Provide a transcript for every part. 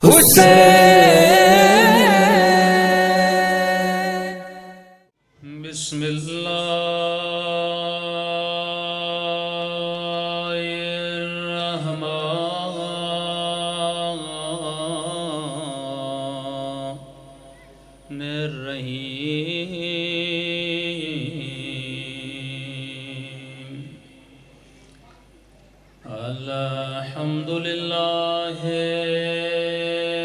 حسین بسم اللہ الرحمن الرحیم الحمد للہ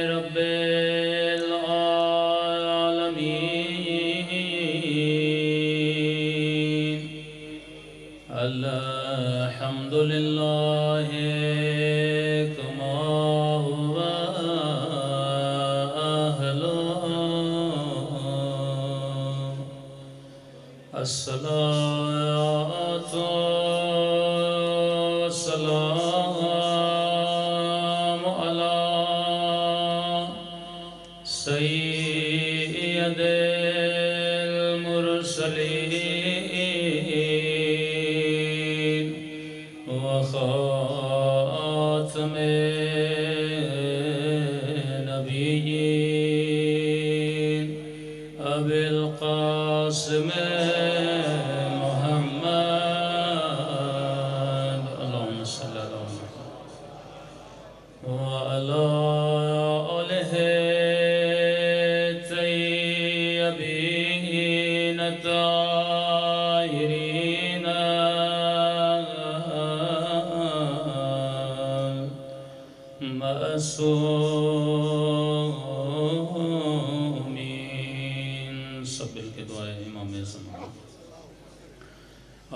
رب العالمین الحمد للہ کما هو أهله الصلاة والسلام على سيد المرسلين وخاتم النبيين أبي القاسم محمد اللهم صل على محمد وعلى آله الطيبين الطاهرين معصومين سب مل کے دعائیں امام زمان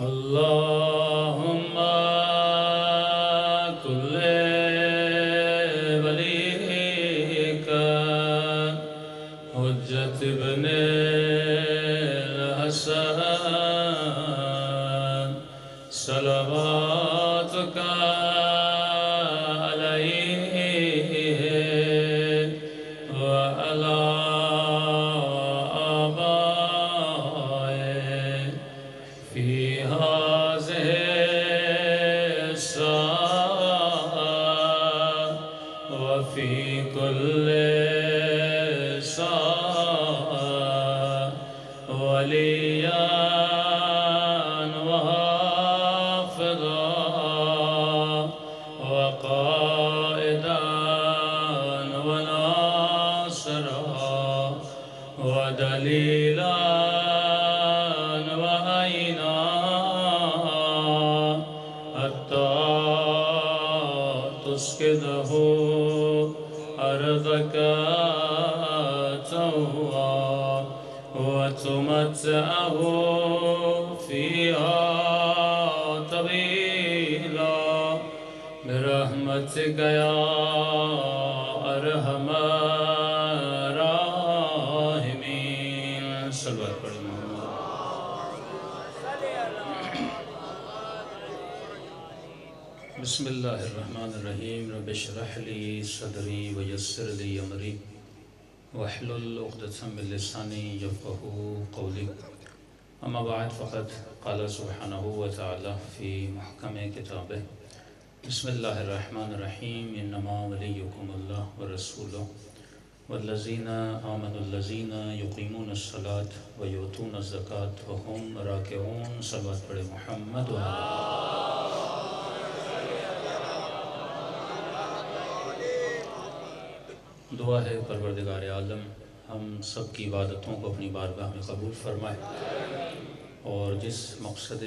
اللهم كل وليك حجة ابن الحسن صلواتك عليه وعلى آبائه في هذه الساعة وفي كل ساعة وليا وحافظا وقائدا وناصرا ودليلا وعينا حتى تسكنه أرضك طوعا وتمتعه فيها طويلا برحمتك يا أرحم الراحمين صلوات پڑھیں بسم اللہ الرحمن الرحیم رب اشرح لی صدری ویسر لی امری واحلل عقدۃ من لسانی یفقهوا قولی اما بعد فقد قال سبحانہ وتعالی فی محکم کتابہ بسم اللہ الرحمن الرحیم انما ولیکم اللہ ورسولہ والذین آمنوا الذین یقیمون الصلاة ویؤتون الزکاة وهم راکعون صلوات پڑھیں محمد و دعا ہے پروردگار عالم ہم سب کی عبادتوں کو اپنی بارگاہ میں قبول فرمائے اور جس مقصد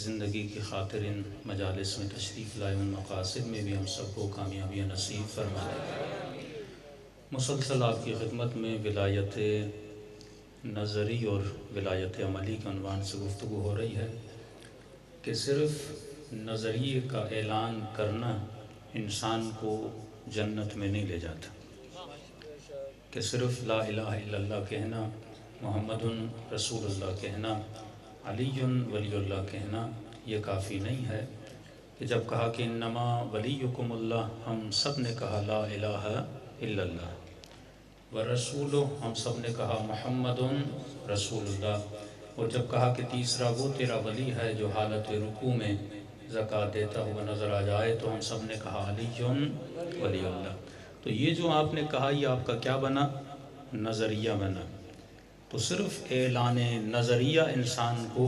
زندگی کی خاطر ان مجالس میں تشریف لائے ان مقاصد میں بھی ہم سب کو کامیابی نصیب فرمائے۔ مسلسل آپ کی خدمت میں ولایت نظری اور ولایت عملی کے عنوان سے گفتگو ہو رہی ہے کہ صرف نظریے کا اعلان کرنا انسان کو جنت میں نہیں لے جاتا، کہ صرف لا الہ الا اللہ کہنا، محمد رسول اللہ کہنا، علی ولی اللہ کہنا یہ کافی نہیں ہے کہ جب کہا کہ انما ولیکم اللہ ہم سب نے کہا لا الہ الا اللہ، ورسولہ ہم سب نے کہا محمد رسول اللہ، اور جب کہا کہ تیسرا وہ تیرا ولی ہے جو حالت رکوع میں زکوٰۃ دیتا ہوا نظر آ جائے تو ہم سب نے کہا علی ولی اللہ۔ تو یہ جو آپ نے کہا یہ آپ کا کیا بنا؟ نظریہ بنا۔ تو صرف اعلان نظریہ انسان کو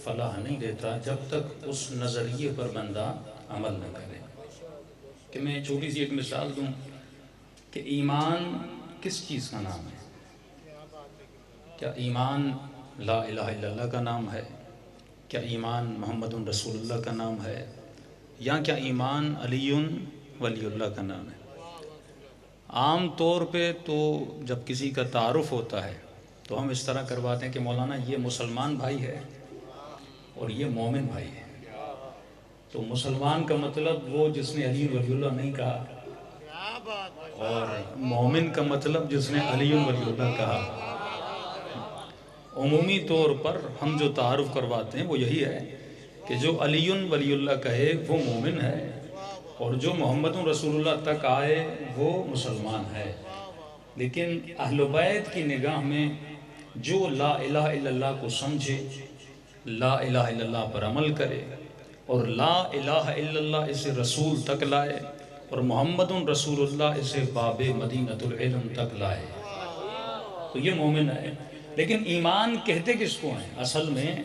فلاح نہیں دیتا جب تک اس نظریے پر بندہ عمل نہ کرے۔ کہ میں چھوٹی سی ایک مثال دوں کہ ایمان کس چیز کا نام ہے؟ کیا ایمان لا الہ الا اللہ کا نام ہے؟ کیا ایمان محمد رسول اللہ کا نام ہے؟ یا کیا ایمان علی ولی اللہ کا نام ہے؟ عام طور پہ تو جب کسی کا تعارف ہوتا ہے تو ہم اس طرح کرواتے ہیں کہ مولانا یہ مسلمان بھائی ہے اور یہ مومن بھائی ہے۔ تو مسلمان کا مطلب وہ جس نے علی ولی اللہ نہیں کہا، اور مومن کا مطلب جس نے علی ولی اللہ کہا۔ عمومی طور پر ہم جو تعارف کرواتے ہیں وہ یہی ہے کہ جو علی ولی اللہ کہے وہ مومن ہے، اور جو محمد رسول اللہ تک آئے وہ مسلمان ہے۔ لیکن اہل بیت کی نگاہ میں جو لا الہ الا اللہ کو سمجھے، لا الہ الا اللہ پر عمل کرے، اور لا الہ الا اللہ اسے رسول تک لائے، اور محمد رسول اللہ اسے باب مدینۃ العلم تک لائے، تو یہ مومن ہے۔ لیکن ایمان کہتے کس کو ہیں اصل میں؟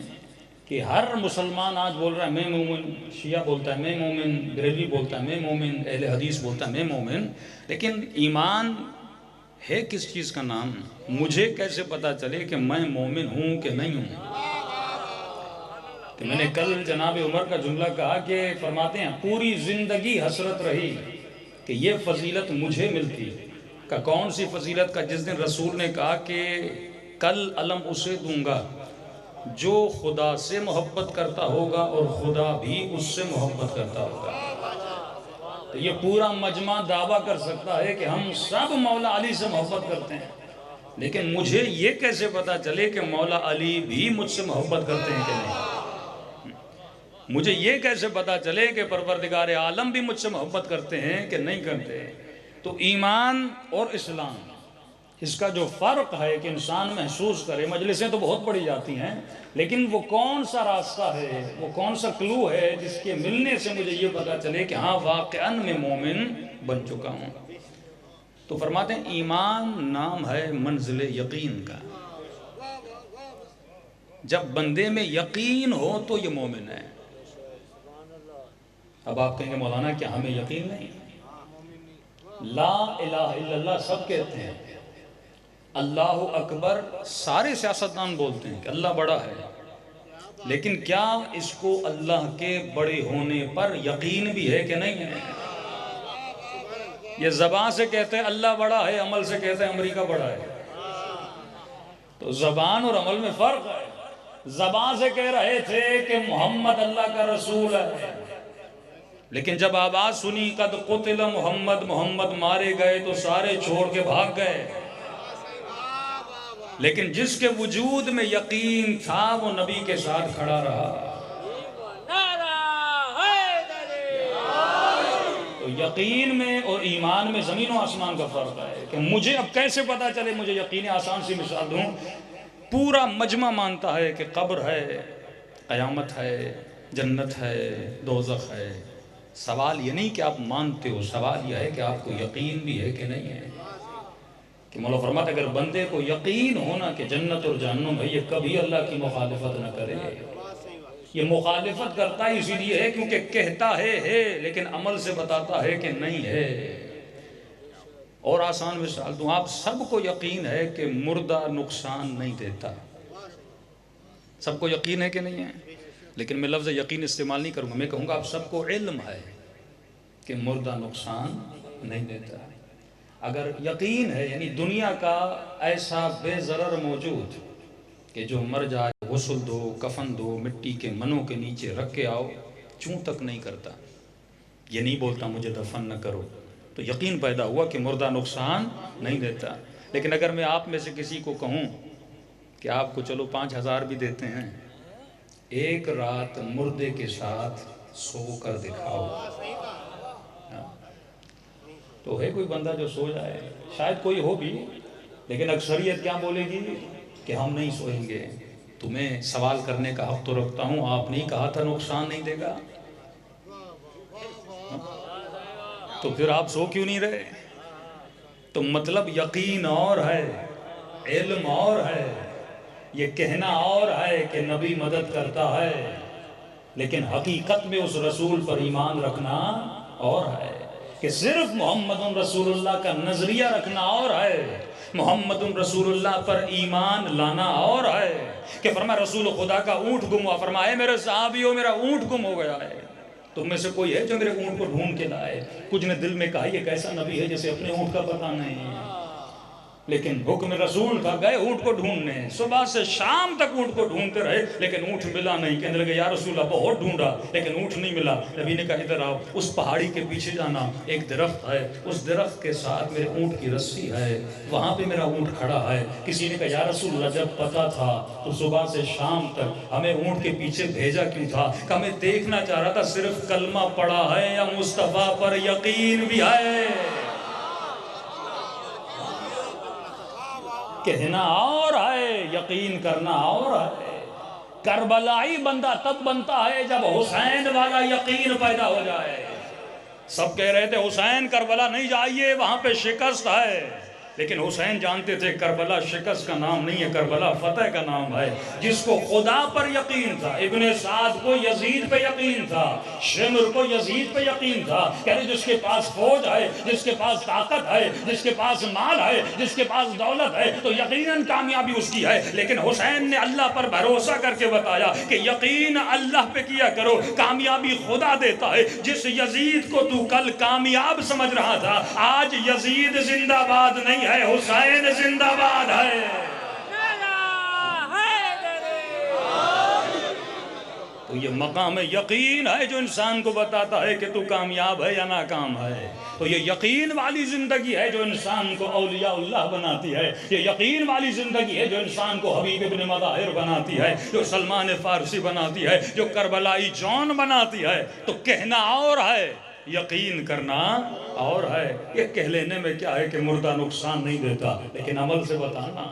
کہ ہر مسلمان آج بول رہا ہے میں مومن، شیعہ بولتا ہے میں مومن، بریلوی بولتا ہے میں مومن، اہل حدیث بولتا ہے میں مومن، لیکن ایمان ہے کس چیز کا نام؟ مجھے کیسے پتا چلے کہ میں مومن ہوں کہ نہیں ہوں؟ کہ میں نے کل جناب عمر کا جملہ کہا کہ فرماتے ہیں پوری زندگی حسرت رہی کہ یہ فضیلت مجھے ملتی۔ کہ کون سی فضیلت؟ کا جس دن رسول نے کہا کہ کل علم اسے دوں گا جو خدا سے محبت کرتا ہوگا اور خدا بھی اس سے محبت کرتا ہوگا۔ تو یہ پورا مجمع دعویٰ کر سکتا ہے کہ ہم سب مولا علی سے محبت کرتے ہیں، لیکن مجھے یہ کیسے پتا چلے کہ مولا علی بھی مجھ سے محبت کرتے ہیں کہ نہیں؟ مجھے یہ کیسے پتا چلے کہ پروردگار عالم بھی مجھ سے محبت کرتے ہیں کہ نہیں کرتے؟ تو ایمان اور اسلام اس کا جو فرق ہے کہ انسان محسوس کرے۔ مجلسیں تو بہت پڑھی جاتی ہیں، لیکن وہ کون سا راستہ ہے، وہ کون سا کلو ہے جس کے ملنے سے مجھے یہ پتا چلے کہ ہاں واقعاً میں مومن بن چکا ہوں؟ تو فرماتے ہیں ایمان نام ہے منزل یقین کا۔ جب بندے میں یقین ہو تو یہ مومن ہے۔ اب آپ کہیں گے مولانا کیا ہمیں یقین نہیں؟ لا الہ الا اللہ سب کہتے ہیں، اللہ اکبر سارے سیاستدان بولتے ہیں کہ اللہ بڑا ہے، لیکن کیا اس کو اللہ کے بڑے ہونے پر یقین بھی ہے کہ نہیں ہے؟ یہ زبان سے کہتے ہیں اللہ بڑا ہے، عمل سے کہتے ہیں امریکہ بڑا ہے۔ تو زبان اور عمل میں فرق ہے۔ زبان سے کہہ رہے تھے کہ محمد اللہ کا رسول ہے، لیکن جب آواز سنی قد قتل محمد، محمد مارے گئے، تو سارے چھوڑ کے بھاگ گئے۔ لیکن جس کے وجود میں یقین تھا وہ نبی کے ساتھ کھڑا رہا۔ تو یقین میں اور ایمان میں زمین و آسمان کا فرق ہے کہ مجھے اب کیسے پتا چلے؟ مجھے یقین آسان سی مثال دوں، پورا مجمع مانتا ہے کہ قبر ہے، قیامت ہے، جنت ہے، دوزخ ہے۔ سوال یہ نہیں کہ آپ مانتے ہو، سوال یہ ہے کہ آپ کو یقین بھی ہے کہ نہیں ہے۔ کہ مولا فرماتا ہے اگر بندے کو یقین ہونا کہ جنت اور جہنم ہے، یہ کبھی اللہ کی مخالفت نہ کرے۔ یہ مخالفت کرتا ہی اسی لیے ہے کیونکہ کہتا ہے لیکن عمل سے بتاتا ہے کہ نہیں ہے۔ اور آسان مثال دوں، آپ سب کو یقین ہے کہ مردہ نقصان نہیں دیتا، سب کو یقین ہے کہ نہیں ہے؟ لیکن میں لفظ یقین استعمال نہیں کروں گا، میں کہوں گا آپ سب کو علم ہے کہ مردہ نقصان نہیں دیتا۔ اگر یقین ہے یعنی دنیا کا ایسا بے ضرر موجود کہ جو مر جائے غسل دو، کفن دو، مٹی کے منوں کے نیچے رکھ کے آؤ، چوں تک نہیں کرتا، یہ نہیں بولتا مجھے دفن نہ کرو، تو یقین پیدا ہوا کہ مردہ نقصان نہیں دیتا۔ لیکن اگر میں آپ میں سے کسی کو کہوں کہ آپ کو چلو 5,000 بھی دیتے ہیں، ایک رات مردے کے ساتھ سو کر دکھاؤ، تو ہے کوئی بندہ جو سو جائے؟ شاید کوئی ہو بھی، لیکن اکثریت کیا بولے گی کہ ہم نہیں سوئیں گے۔ تمہیں سوال کرنے کا حق تو رکھتا ہوں، آپ نہیں کہا تھا نقصان نہیں دے گا؟ تو پھر آپ سو کیوں نہیں رہے؟ تو مطلب یقین اور ہے، علم اور ہے، یہ کہنا اور ہے کہ نبی مدد کرتا ہے، لیکن حقیقت میں اس رسول پر ایمان رکھنا اور ہے، کہ صرف محمد رسول اللہ کا نظریہ رکھنا اور ہے، محمد رسول اللہ پر ایمان لانا اور ہے، کہ فرمایا رسول خدا کا اونٹ گم ہوا، فرمایا میرے صحابیوں میرا اونٹ گم ہو گیا ہے، تم میں سے کوئی ہے جو میرے اونٹ کو ڈھونڈ کے لائے؟ کچھ نے دل میں کہا یہ کیسا نبی ہے جسے اپنے اونٹ کا پتہ نہیں ہے، لیکن حکم رسول تھا، گئے اونٹ کو ڈھونڈنے، صبح سے شام تک اونٹ کو ڈھونڈتے رہے لیکن اونٹ ملا نہیں، کہنے لگے یا رسول اللہ بہت ڈھونڈا لیکن اونٹ نہیں ملا۔ نبی نے کہا ادھر آؤ، اس پہاڑی کے پیچھے جانا، ایک درخت ہے، اس درخت کے ساتھ میرے اونٹ کی رسی ہے، وہاں پہ میرا اونٹ کھڑا ہے۔ کسی نے کہا یا رسول اللہ جب پتا تھا تو صبح سے شام تک ہمیں اونٹ کے پیچھے بھیجا کیوں تھا؟ کہ ہمیں دیکھنا چاہ رہا تھا صرف کلمہ پڑا ہے یا مصطفیٰ پر یقین بھی ہے۔ کہنا اور ہے، یقین کرنا اور ہے۔ کربلائی بندہ تب بنتا ہے جب حسین والا یقین پیدا ہو جائے۔ سب کہہ رہے تھے حسین کربلا نہیں جائیے وہاں پہ شکست ہے، لیکن حسین جانتے تھے کربلا شکست کا نام نہیں ہے، کربلا فتح کا نام ہے۔ جس کو خدا پر یقین تھا، ابن سعد کو یزید پہ یقین تھا، شمر کو یزید پہ یقین تھا، کہتے جس کے پاس فوج ہے، جس کے پاس طاقت ہے، جس کے پاس مال ہے، جس کے پاس دولت ہے تو یقیناً کامیابی اس کی ہے، لیکن حسین نے اللہ پر بھروسہ کر کے بتایا کہ یقین اللہ پہ کیا کرو، کامیابی خدا دیتا ہے۔ جس یزید کو تو کل کامیاب سمجھ رہا تھا، آج یزید زندہ باد نہیں ہے، حسین زندہ باد ہے۔ تو یہ مقام یقین ہے جو انسان کو بتاتا ہے کہ تو کامیاب ہے یا ناکام ہے۔ تو یہ یقین والی زندگی ہے جو انسان کو اولیاء اللہ بناتی ہے، یہ یقین والی زندگی ہے جو انسان کو حبیب ابن مظاہر بناتی ہے، جو سلمان فارسی بناتی ہے، جو کربلائی جون بناتی ہے۔ تو کہنا اور ہے، یقین کرنا اور ہے۔ یہ کہہ لینے میں کیا ہے کہ مردہ نقصان نہیں دیتا، لیکن عمل سے بتانا،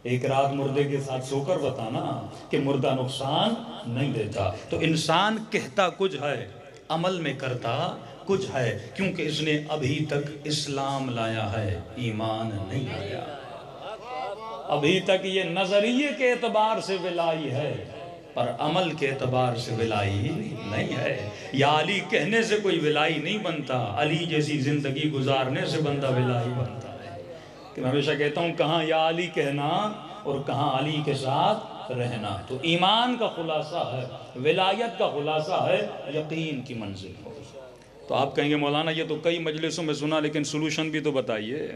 ایک رات مردے کے ساتھ سو کر بتانا کہ مردہ نقصان نہیں دیتا۔ تو انسان کہتا کچھ ہے، عمل میں کرتا کچھ ہے، کیونکہ اس نے ابھی تک اسلام لایا ہے، ایمان نہیں لایا۔ ابھی تک یہ نظریے کے اعتبار سے ولائی ہے پر عمل کے اعتبار سے ولائی نہیں ہے۔ یا علی کہنے سے کوئی ولائی نہیں بنتا، علی جیسی زندگی گزارنے سے بندہ ولائی بنتا ہے۔ کہ میں ہمیشہ کہتا ہوں کہاں یا علی کہنا اور کہاں علی کے ساتھ رہنا۔ تو ایمان کا خلاصہ ہے، ولایت کا خلاصہ ہے یقین کی منزل ہو۔ تو آپ کہیں گے مولانا یہ تو کئی مجلسوں میں سنا، لیکن سلوشن بھی تو بتائیے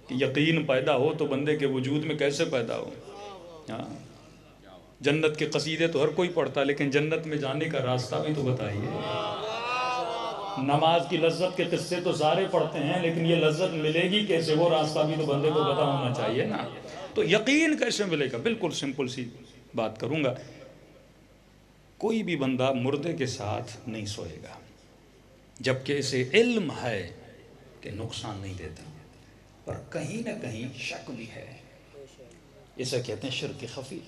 کہ یقین پیدا ہو تو بندے کے وجود میں کیسے پیدا ہو؟ جنت کے قصیدے تو ہر کوئی پڑھتا، لیکن جنت میں جانے کا راستہ بھی تو بتائیے۔ نماز کی لذت کے قصے تو سارے پڑھتے ہیں، لیکن یہ لذت ملے گی کیسے، وہ راستہ بھی تو بندے کو پتا ہونا چاہیے نا۔ تو یقین کیسے ملے گا؟ بالکل سمپل سی بات کروں گا۔ کوئی بھی بندہ مردے کے ساتھ نہیں سوئے گا جبکہ اسے علم ہے کہ نقصان نہیں دیتا، پر کہیں نہ کہیں شک بھی ہے۔ اسے کہتے ہیں شرک خفی،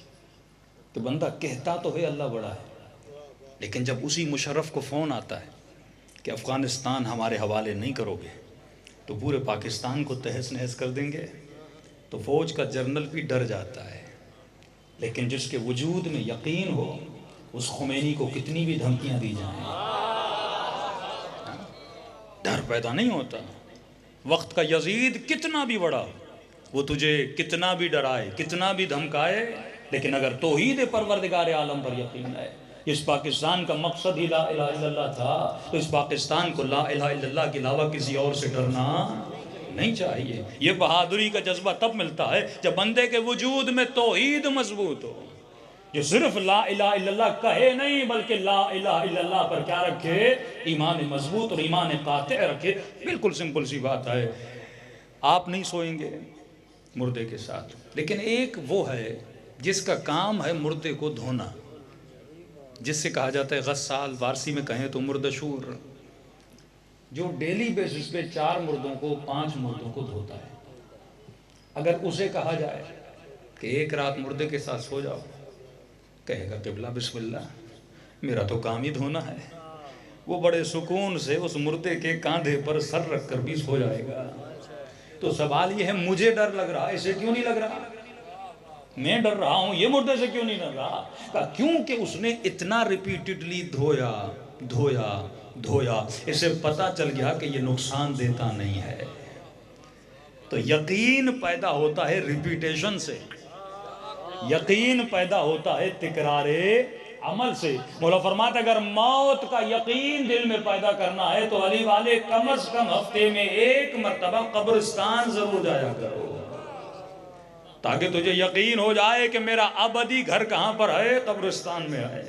کہ بندہ کہتا تو ہے اللہ بڑا ہے، لیکن جب اسی مشرف کو فون آتا ہے کہ افغانستان ہمارے حوالے نہیں کرو گے تو پورے پاکستان کو تہس نہس کر دیں گے، تو فوج کا جنرل بھی ڈر جاتا ہے۔ لیکن جس کے وجود میں یقین ہو، اس خمینی کو کتنی بھی دھمکیاں دی جائیں ڈر پیدا نہیں ہوتا۔ وقت کا یزید کتنا بھی بڑا، وہ تجھے کتنا بھی ڈرائے، کتنا بھی دھمکائے، لیکن اگر توحید پروردگار عالم پر یقین ہے، اس پاکستان کا مقصد ہی لا الہ الا اللہ تھا، تو اس پاکستان کو لا الہ الا اللہ کے علاوہ کسی اور سے ڈرنا نہیں چاہیے۔ یہ بہادری کا جذبہ تب ملتا ہے جب بندے کے وجود میں توحید مضبوط ہو، جو صرف لا الہ الا اللہ کہے نہیں بلکہ لا الہ الا اللہ پر کیا رکھے؟ ایمان مضبوط اور ایمان قاطع رکھے۔ بالکل سمپل سی بات ہے۔ آپ نہیں سوئیں گے مردے کے ساتھ، لیکن ایک وہ ہے جس کا کام ہے مردے کو دھونا، جس سے کہا جاتا ہے غسال، فارسی میں کہیں تو مردشور، جو ڈیلی بیسس پہ 4 مردوں کو 5 مردوں کو دھوتا ہے۔ اگر اسے کہا جائے کہ ایک رات مردے کے ساتھ سو جاؤ، کہے گا قبلہ بسم اللہ، میرا تو کام ہی دھونا ہے۔ وہ بڑے سکون سے اس مردے کے کاندھے پر سر رکھ کر بھی سو جائے گا۔ تو سوال یہ ہے مجھے ڈر لگ رہا ہے، اسے کیوں نہیں لگ رہا؟ میں ڈر رہا ہوں، یہ مردے سے کیوں نہیں ڈر رہا؟ کہا کیونکہ اس نے اتنا ریپیٹڈلی دھویا دھویا دھویا، اسے پتا چل گیا کہ یہ نقصان دیتا نہیں ہے۔ تو یقین پیدا ہوتا ہے ریپیٹیشن سے، یقین پیدا ہوتا ہے تکرار عمل سے۔ مولا فرماتا ہے اگر موت کا یقین دل میں پیدا کرنا ہے تو علی والے کم از کم ہفتے میں 1 مرتبہ قبرستان ضرور جایا کرو، تاکہ تجھے یقین ہو جائے کہ میرا ابدی گھر کہاں پر ہے؟ قبرستان میں ہے۔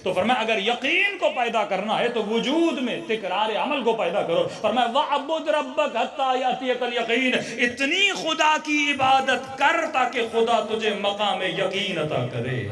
تو فرمایا اگر یقین کو پیدا کرنا ہے تو وجود میں تکرار عمل کو پیدا کرو۔ فرمایا وَعْبُدْ رَبَّكَ حَتَّى يَأْتِيَكَ الْيَقِينُ، اتنی خدا کی عبادت کر تاکہ خدا تجھے مقام یقین عطا کرے۔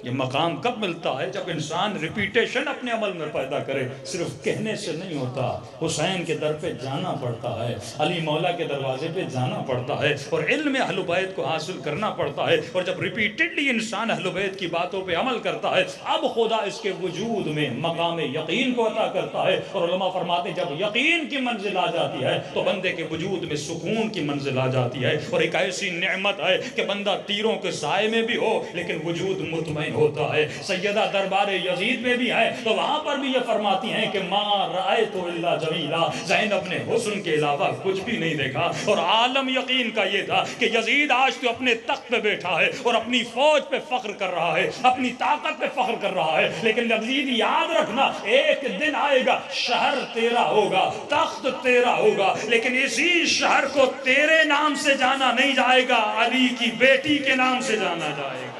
یہ مقام کب ملتا ہے؟ جب انسان ریپیٹیشن اپنے عمل میں پیدا کرے، صرف کہنے سے نہیں ہوتا۔ حسین کے در پہ جانا پڑتا ہے، علی مولا کے دروازے پہ جانا پڑتا ہے، اور علم اہل بیت کو حاصل کرنا پڑتا ہے، اور جب ریپیٹڈلی انسان اہل بیت کی باتوں پہ عمل کرتا ہے، اب خدا اس کے وجود میں مقام یقین کو عطا کرتا ہے۔ اور علماء فرماتے ہیں جب یقین کی منزل آ جاتی ہے تو بندے کے وجود میں سکون کی منزل آ جاتی ہے، اور ایک ایسی نعمت ہے کہ بندہ تیروں کے سائے میں بھی ہو لیکن وجود مطمئن ہوتا ہے۔ سیدہ دربار یزید میں بھی ہے تو وہاں پر بھی یہ فرماتی ہیں کہ ما رأیت الا جمیلا، زینب نے حسن کے علاوہ کچھ بھی نہیں دیکھا۔ اور عالم یقین کا یہ تھا کہ یزید آج تو اپنے تخت پہ بیٹھا ہے اور اپنی فوج پہ فخر کر رہا ہے، اپنی طاقت پہ فخر کر رہا ہے، لیکن یزید یاد رکھنا ایک دن آئے گا شہر تیرا ہوگا، تخت تیرا ہوگا، لیکن اسی شہر کو تیرے نام سے جانا نہیں جائے گا، علی کی بیٹی کے نام سے جانا جائے گا۔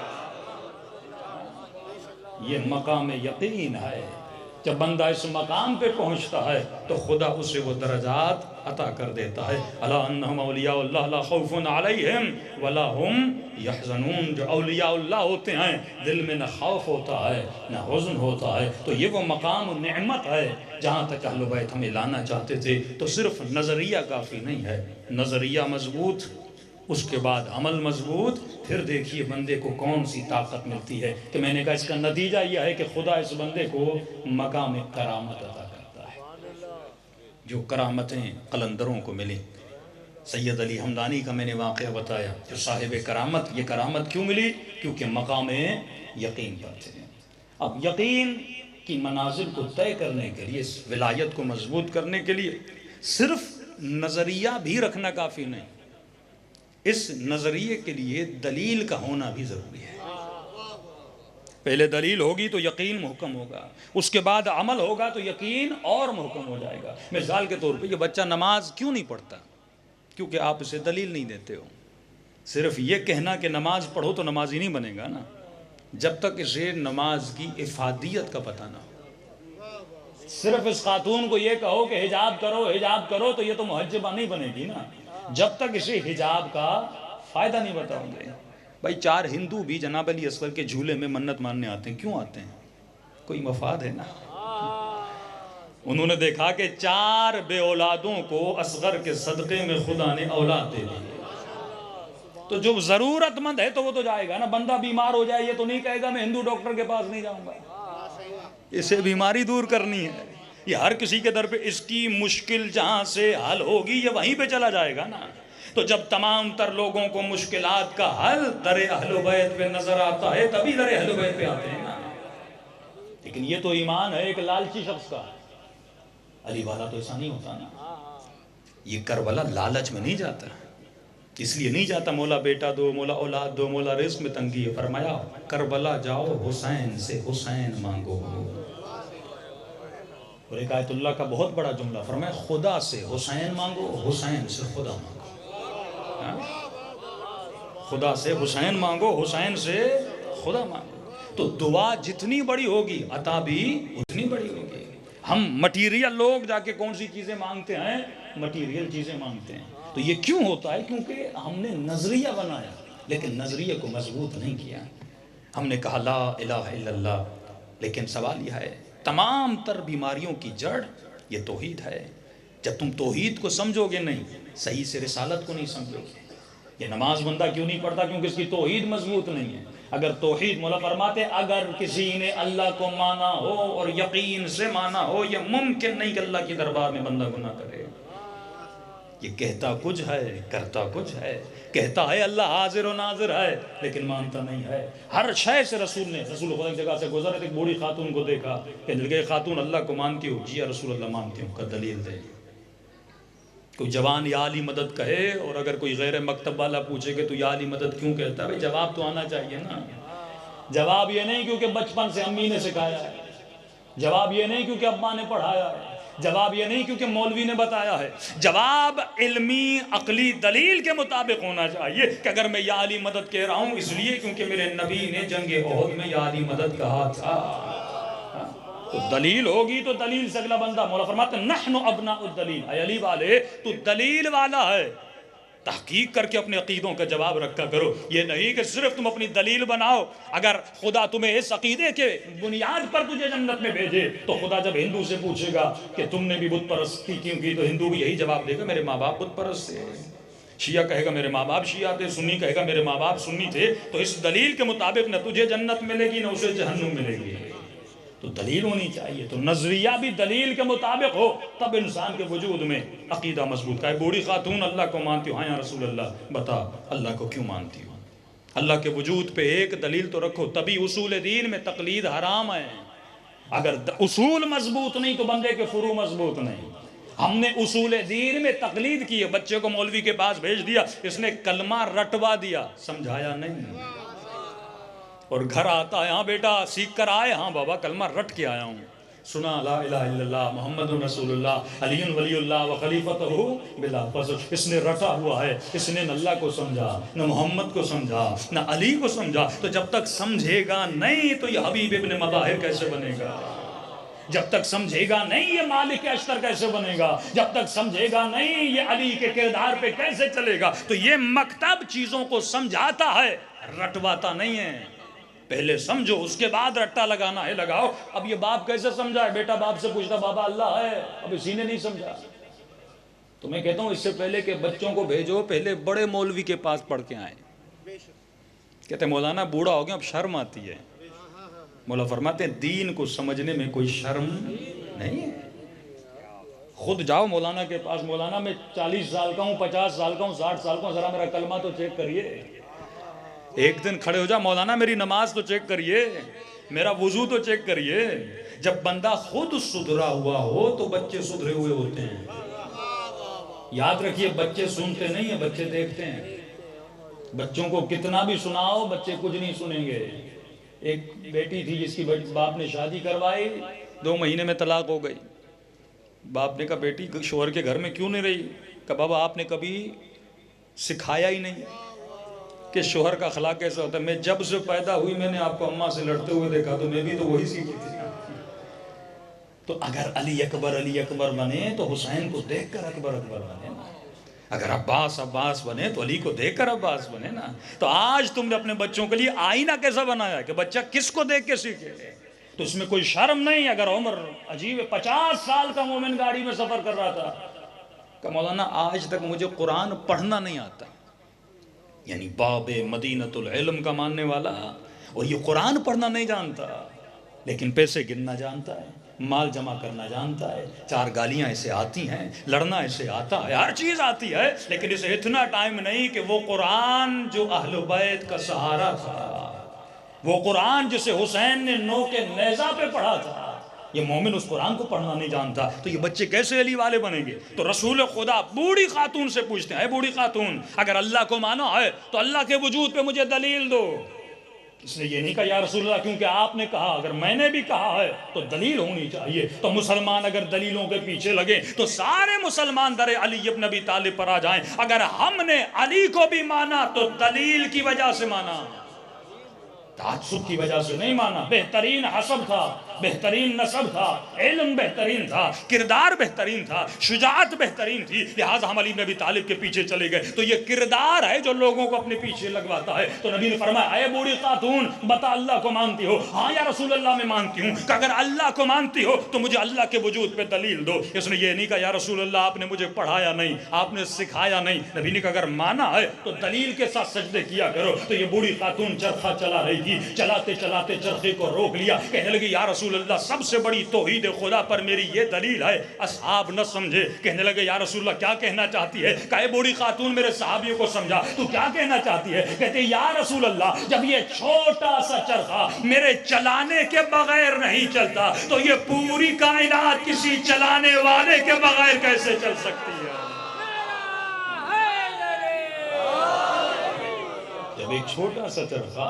یہ مقام یقین ہے۔ جب بندہ اس مقام پہ پہنچتا ہے تو خدا اسے وہ درجات عطا کر دیتا ہے۔ الا انہم اولیاء اللہ لا خوف علیہم ولا ہم یحزنون، جو اولیاء اللہ ہوتے ہیں دل میں نہ خوف ہوتا ہے نہ حزن ہوتا ہے۔ تو یہ وہ مقام و نعمت ہے جہاں تک اہل بیت ہمیں لانا چاہتے تھے۔ تو صرف نظریہ کافی نہیں ہے، نظریہ مضبوط، اس کے بعد عمل مضبوط، پھر دیکھیے بندے کو کون سی طاقت ملتی ہے۔ کہ میں نے کہا اس کا نتیجہ یہ ہے کہ خدا اس بندے کو مقام کرامت عطا کرتا ہے، جو کرامتیں قلندروں کو ملی۔ سید علی حمدانی کا میں نے واقعہ بتایا، جو صاحب کرامت، یہ کرامت کیوں ملی؟ کیونکہ مقام یقین پر تھے۔ اب یقین کی منازل کو طے کرنے کے لیے، اس ولایت کو مضبوط کرنے کے لیے صرف نظریہ بھی رکھنا کافی نہیں، اس نظریے کے لیے دلیل کا ہونا بھی ضروری ہے۔ پہلے دلیل ہوگی تو یقین محکم ہوگا، اس کے بعد عمل ہوگا تو یقین اور محکم ہو جائے گا۔ مثال کے طور پہ یہ بچہ نماز کیوں نہیں پڑھتا؟ کیونکہ آپ اسے دلیل نہیں دیتے ہو۔ صرف یہ کہنا کہ نماز پڑھو تو نمازی نہیں بنے گا نا، جب تک اسے نماز کی افادیت کا پتہ نہ ہو۔ صرف اس خاتون کو یہ کہو کہ حجاب کرو حجاب کرو تو یہ تو محجبہ نہیں بنے گی نا، جب تک اسے حجاب کا فائدہ نہیں بتاؤ گے۔ بھائی 4 ہندو بھی جناب علی اصغر کے جھولے میں منت ماننے آتے ہیں، کیوں آتے ہیں؟ کوئی مفاد ہے نا۔ انہوں نے دیکھا کہ 4 بے اولادوں کو اصغر کے صدقے میں خدا نے اولاد دے دی، تو جو ضرورت مند ہے تو وہ تو جائے گا نا۔ بندہ بیمار ہو جائے یہ تو نہیں کہے گا میں ہندو ڈاکٹر کے پاس نہیں جاؤں گا، اسے بیماری دور کرنی ہے۔ یہ ہر کسی کے در پہ اس کی مشکل جہاں سے حل ہوگی یہ وہیں پہ چلا جائے گا نا۔ تو جب تمام تر لوگوں کو مشکلات کا حل در اہل بیت پہ نظر آتا ہے تبھی در اہل بیت پہ آتے ہیں نا۔ لیکن یہ تو ایمان ہے ایک لالچی شخص کا، علی والا تو ایسا نہیں ہوتا نا۔ یہ کربلا لالچ میں نہیں جاتا، اس لیے نہیں جاتا مولا بیٹا دو، مولا اولاد دو، مولا رزق میں تنگی ہے۔ فرمایا کربلا جاؤ حسین سے حسین مانگو۔ اور ایک آیت اللہ کا بہت بڑا جملہ، فرمایا خدا سے حسین مانگو، حسین سے خدا مانگو۔ خدا سے حسین مانگو، حسین سے خدا مانگو۔ تو دعا جتنی بڑی ہوگی عطا بھی اتنی بڑی ہوگی۔ ہم مٹیریل لوگ جا کے کون سی چیزیں مانگتے ہیں؟ مٹیریل چیزیں مانگتے ہیں۔ تو یہ کیوں ہوتا ہے؟ کیونکہ ہم نے نظریہ بنایا لیکن نظریے کو مضبوط نہیں کیا۔ ہم نے کہا لا الہ الا اللہ، لیکن سوال یہ ہے تمام تر بیماریوں کی جڑ یہ توحید ہے۔ جب تم توحید کو سمجھو گے نہیں، صحیح سے رسالت کو نہیں سمجھو گے۔ یہ نماز بندہ کیوں نہیں پڑھتا؟ کیونکہ اس کی توحید مضبوط نہیں ہے۔ اگر توحید، مولا فرماتے اگر کسی نے اللہ کو مانا ہو اور یقین سے مانا ہو، یہ ممکن نہیں کہ اللہ کی دربار میں بندہ گناہ کرے۔ یہ کہتا کچھ ہے کرتا کچھ ہے، کہتا ہے اللہ حاضر و ناظر ہے لیکن مانتا نہیں ہے۔ ہر شے سے رسول خدا کی جگہ سے گزر ایک بوڑھی خاتون کو دیکھا کہ لگے خاتون اللہ کو مانتی ہو؟ جی یا رسول اللہ مانتی ہوں۔ کا دلیل دے۔ کوئی جوان یا علی مدد کہے اور اگر کوئی غیر مکتب والا پوچھے کہ تو یا علی مدد کیوں کہتا ہے، بھئی جواب تو آنا چاہیے نا۔ جواب یہ نہیں کیونکہ بچپن سے امی نے سکھایا ہے، جواب یہ نہیں کیونکہ ابا نے پڑھایا ہے، جواب یہ نہیں کیونکہ مولوی نے بتایا ہے، جواب علمی عقلی دلیل کے مطابق ہونا چاہیے کہ اگر میں یا علی مدد کہہ رہا ہوں اس لیے کیونکہ میرے نبی نے جنگ احد میں یا علی مدد کہا تھا، تو دلیل ہوگی تو دلیل سے اگلا بندہ۔ مولا فرماتے ہیں نحن ابناء الدلیل، اے علی والے تو دلیل والا ہے، تحقیق کر کے اپنے عقیدوں کا جواب رکھا کرو۔ یہ نہیں کہ صرف تم اپنی دلیل بناؤ۔ اگر خدا تمہیں اس عقیدے کے بنیاد پر تجھے جنت میں بھیجے تو خدا جب ہندو سے پوچھے گا کہ تم نے بھی بت پرستی کیوں کی، تو ہندو بھی یہی جواب دے گا میرے ماں باپ بت پرست تھے۔ شیعہ کہے گا میرے ماں باپ شیعہ تھے، سنی کہے گا میرے ماں باپ سنی تھے۔ تو اس دلیل کے مطابق نہ تجھے جنت ملے گی نہ اسے جہنم ملے گی۔ تو دلیل ہونی چاہیے، تو نظریہ بھی دلیل کے مطابق ہو، تب انسان کے وجود میں عقیدہ مضبوط کا ہے۔ بوڑھی خاتون اللہ کو مانتی ہو؟ ہاں یا رسول اللہ بتا اللہ کو کیوں مانتی ہو؟ اللہ کے وجود پہ ایک دلیل تو رکھو، تبھی اصول دین میں تقلید حرام ہے۔ اگر اصول مضبوط نہیں تو بندے کے فروع مضبوط نہیں۔ ہم نے اصول دین میں تقلید کی ہے، بچے کو مولوی کے پاس بھیج دیا، اس نے کلمہ رٹوا دیا، سمجھایا نہیں، اور گھر آتا ہے ہاں بیٹا سیکھ کر آئے، ہاں بابا کلمہ رٹ کے آیا ہوں، سنا لا الہ الا اللہ محمد رسول اللہ علی ولی اللہ و خلیفتہ بلا فضل۔ اس نے رٹا ہوا ہے، اس نے نہ اللہ کو سمجھا نہ محمد کو سمجھا نہ علی کو سمجھا۔ تو جب تک سمجھے گا نہیں تو یہ حبیب ابن مظاہر کیسے بنے گا؟ جب تک سمجھے گا نہیں یہ مالک اشتر کیسے بنے گا؟ جب تک سمجھے گا نہیں یہ علی کے کردار پہ کیسے چلے گا؟ تو یہ مکتب چیزوں کو سمجھاتا ہے، رٹواتا نہیں ہے۔ پہلے سمجھو اس کے بعد رٹا لگانا ہے لگاؤ۔ اب یہ باپ کیسے سمجھا ہے؟ بیٹا باپ سے پوچھتا بابا اللہ ہے، اب اسی نے نہیں سمجھا۔ تو میں کہتا ہوں اس سے پہلے کہ بچوں کو بھیجو پہلے بڑے مولوی کے پاس پڑھ کے آئیں۔ کہتے ہیں مولانا بوڑھا ہو گیا اب شرم آتی ہے۔ مولا فرماتے ہیں دین کو سمجھنے میں کوئی شرم نہیں ہے۔ خود جاؤ مولانا کے پاس، مولانا میں 40 سال کا ہوں 50 سال کا ہوں 60 سال کا ہوں، ذرا میرا کلمہ تو چیک کریے۔ ایک دن کھڑے ہو جا مولانا میری نماز تو چیک کریے، میرا وضو تو چیک کریے۔ جب بندہ خود سدھرا ہوا ہو تو بچے سدھرے ہوئے ہوتے ہیں۔ یاد رکھیے بچے سنتے نہیں ہیں، بچے دیکھتے ہیں۔ بچوں کو کتنا بھی سناؤ بچے کچھ نہیں سنیں گے۔ ایک بیٹی تھی جس کی باپ نے شادی کروائی، 2 مہینے میں طلاق ہو گئی۔ باپ نے کہا بیٹی شوہر کے گھر میں کیوں نہیں رہی؟ کہا بابا آپ نے کبھی سکھایا ہی نہیں کہ شوہر کا اخلاق کیسا ہوتا ہے۔ میں جب سے پیدا ہوئی میں نے آپ کو اماں سے لڑتے ہوئے دیکھا تو میں بھی تو وہی سیکھی تھی۔ تو اگر علی اکبر بنے تو حسین کو دیکھ کر اکبر بنے نا، اگر عباس بنے تو علی کو دیکھ کر عباس بنے نا۔ تو آج تم نے اپنے بچوں کے لیے آئینہ کیسا بنایا کہ بچہ کس کو دیکھ کے سیکھے؟ تو اس میں کوئی شرم نہیں۔ اگر عمر عجیب 50 سال کا مومن گاڑی میں سفر کر رہا تھا کہ مولانا آج تک مجھے قرآن پڑھنا نہیں آتا، یعنی باب مدینۃ العلم کا ماننے والا، اور یہ قرآن پڑھنا نہیں جانتا لیکن پیسے گننا جانتا ہے، مال جمع کرنا جانتا ہے، 4 گالیاں اسے آتی ہیں، لڑنا اسے آتا ہے، ہر چیز آتی ہے، لیکن اسے اتنا ٹائم نہیں کہ وہ قرآن جو اہل بیت کا سہارا تھا، وہ قرآن جسے حسین نے نو کے نیزہ پہ پڑھا تھا، یہ مومن اس قرآن کو پڑھنا نہیں جانتا۔ تو یہ بچے کیسے علی والے بنیں گے؟ تو رسول خدا بوڑھی خاتون سے پوچھتے ہیں، اے بوڑھی خاتون اگر اللہ کو مانا ہے تو اللہ کے وجود پہ مجھے دلیل دو۔ اس نے یہ نہیں کہا یا رسول اللہ کیونکہ آپ نے کہا، اگر میں نے بھی کہا ہے تو دلیل ہونی چاہیے۔ تو مسلمان اگر دلیلوں کے پیچھے لگیں تو سارے مسلمان در علی ابن ابی طالب پر آ جائیں۔ اگر ہم نے علی کو بھی مانا تو دلیل کی وجہ سے مانا، تعصب کی وجہ سے نہیں مانا۔ بہترین حسب تھا، بہترین نسب تھا، علم بہترین تھا، کردار بہترین تھا، شجاعت بہترین تھی، لہٰذا ہم علی بن ابی طالب کے پیچھے چلے گئے۔ تو یہ کردار ہے جو لوگوں کو اپنے پیچھے لگواتا ہے۔ تو نبی نے فرمایا اے بوڑھی خاتون بتا اللہ کو مانتی ہو؟ ہاں یا رسول اللہ میں مانتی ہوں۔ کہ اگر اللہ کو مانتی ہو تو مجھے اللہ کے وجود پہ دلیل دو۔ اس نے یہ نہیں کہا یا رسول اللہ آپ نے مجھے پڑھایا نہیں، آپ نے سکھایا نہیں۔ نبی نے کہا اگر مانا ہے تو دلیل کے ساتھ سجدے کیا کرو۔ تو یہ بوڑھی خاتون چرخہ چلا رہی تھی، چلاتے چلاتے چرخے کو روک لیا، کہنے لگی یا رسول رسول اللہ سب سے بڑی توحید خدا پر میری یہ دلیل ہے. اصحاب نہ سمجھے, کہنے لگے یا رسول اللہ کیا کہنا چاہتی ہے؟ کہے بوڑھی خاتون میرے صحابیوں کو سمجھا, تو کیا کہنا چاہتی ہے؟ کہتے یا رسول اللہ جب یہ چھوٹا سا چرخہ میرے چلانے کے بغیر نہیں چلتا تو یہ پوری کائنات کسی چلانے والے کے بغیر کیسے چل سکتی ہے؟ جب ایک چھوٹا سا چرخہ,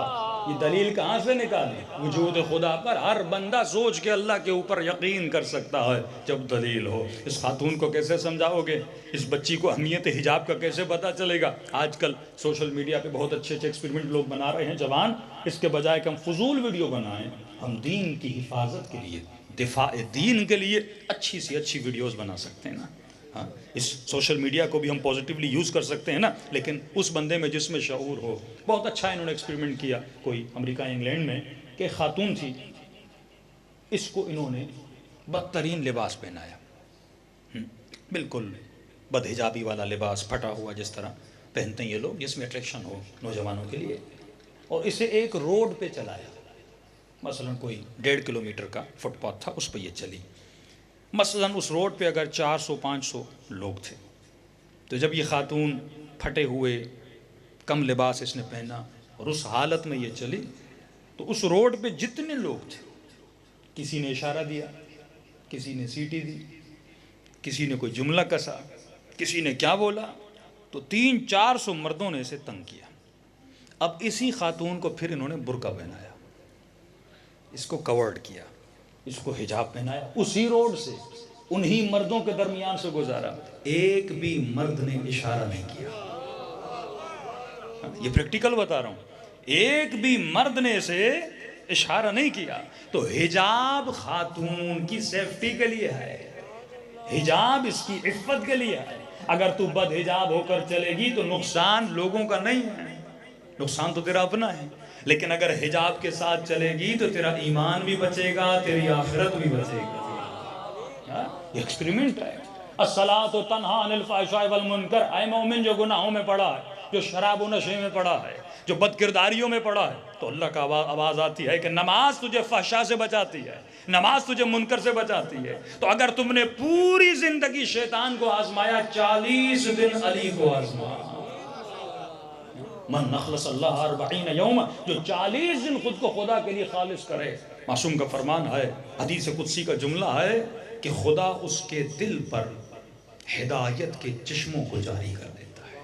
یہ دلیل کہاں سے نکالیں؟ وجود خدا پر ہر بندہ سوچ کے اللہ کے اوپر یقین کر سکتا ہے جب دلیل ہو. اس خاتون کو کیسے سمجھاؤ گے؟ اس بچی کو اہمیت حجاب کا کیسے پتہ چلے گا؟ آج کل سوشل میڈیا پہ بہت اچھے اچھے ایکسپیریمنٹ لوگ بنا رہے ہیں جوان. اس کے بجائے کہ ہم فضول ویڈیو بنائیں, ہم دین کی حفاظت کے لیے, دفاع دین کے لیے اچھی سی اچھی ویڈیوز بنا سکتے ہیں نا. ہاں, اس سوشل میڈیا کو بھی ہم پازیٹیولی یوز کر سکتے ہیں نا, لیکن اس بندے میں جس میں شعور ہو. بہت اچھا انہوں نے ایکسپیریمنٹ کیا کوئی امریکہ انگلینڈ میں, کہ خاتون تھی, اس کو انہوں نے بدترین لباس پہنایا, بالکل بدحجابی والا لباس, پھٹا ہوا جس طرح پہنتے ہیں یہ لوگ جس میں اٹریکشن ہو نوجوانوں کے لیے, اور اسے ایک روڈ پہ چلایا. مثلا کوئی 1.5 کلومیٹر کا فٹ پاتھ تھا, اس پہ یہ چلی. مثلا اس روڈ پہ اگر 400-500 لوگ تھے, تو جب یہ خاتون پھٹے ہوئے کم لباس اس نے پہنا اور اس حالت میں یہ چلی, تو اس روڈ پہ جتنے لوگ تھے, کسی نے اشارہ دیا, کسی نے سیٹی دی, کسی نے کوئی جملہ کسا, کسی نے کیا بولا, تو 300-400 مردوں نے اسے تنگ کیا. اب اسی خاتون کو پھر انہوں نے برقع پہنایا, اس کو کورڈ کیا, اس کو حجاب پہنایا, اسی روڈ سے انہی مردوں کے درمیان سے گزارا, ایک بھی مرد نے اشارہ نہیں کیا. یہ پریکٹیکل بتا رہا ہوں, ایک بھی مرد نے اسے اشارہ نہیں کیا. تو حجاب خاتون کی سیفٹی کے لیے ہے, حجاب اس کی عفت کے لیے ہے. اگر تو بد حجاب ہو کر چلے گی تو نقصان لوگوں کا نہیں ہے, نقصان تو تیرا اپنا ہے. لیکن اگر حجاب کے ساتھ چلے گی تو تیرا ایمان بھی بچے گا, تیری آخرت بھی بچے گا. یہ ایکسپیریمنٹ ہے. الصلاۃ تنہا عن الفحشاء والمنکر, اے مومن جو گناہوں میں پڑا ہے, جو شراب و نشے میں پڑا ہے, جو بد کرداریوں میں پڑا ہے, تو اللہ کا آواز آتی ہے کہ نماز تجھے فحشاء سے بچاتی ہے, نماز تجھے منکر سے بچاتی ہے. تو اگر تم نے پوری زندگی شیطان کو آزمایا, 40 دن علی کو آزمایا. من نخلص اللہ 40 یوم, جو 40 دن خود کو خدا کے لیے خالص کرے. معصوم کا فرمان ہے, حدیث قدسی کا جملہ ہے کہ خدا اس کے دل پر ہدایت کے چشموں کو جاری کر دیتا ہے,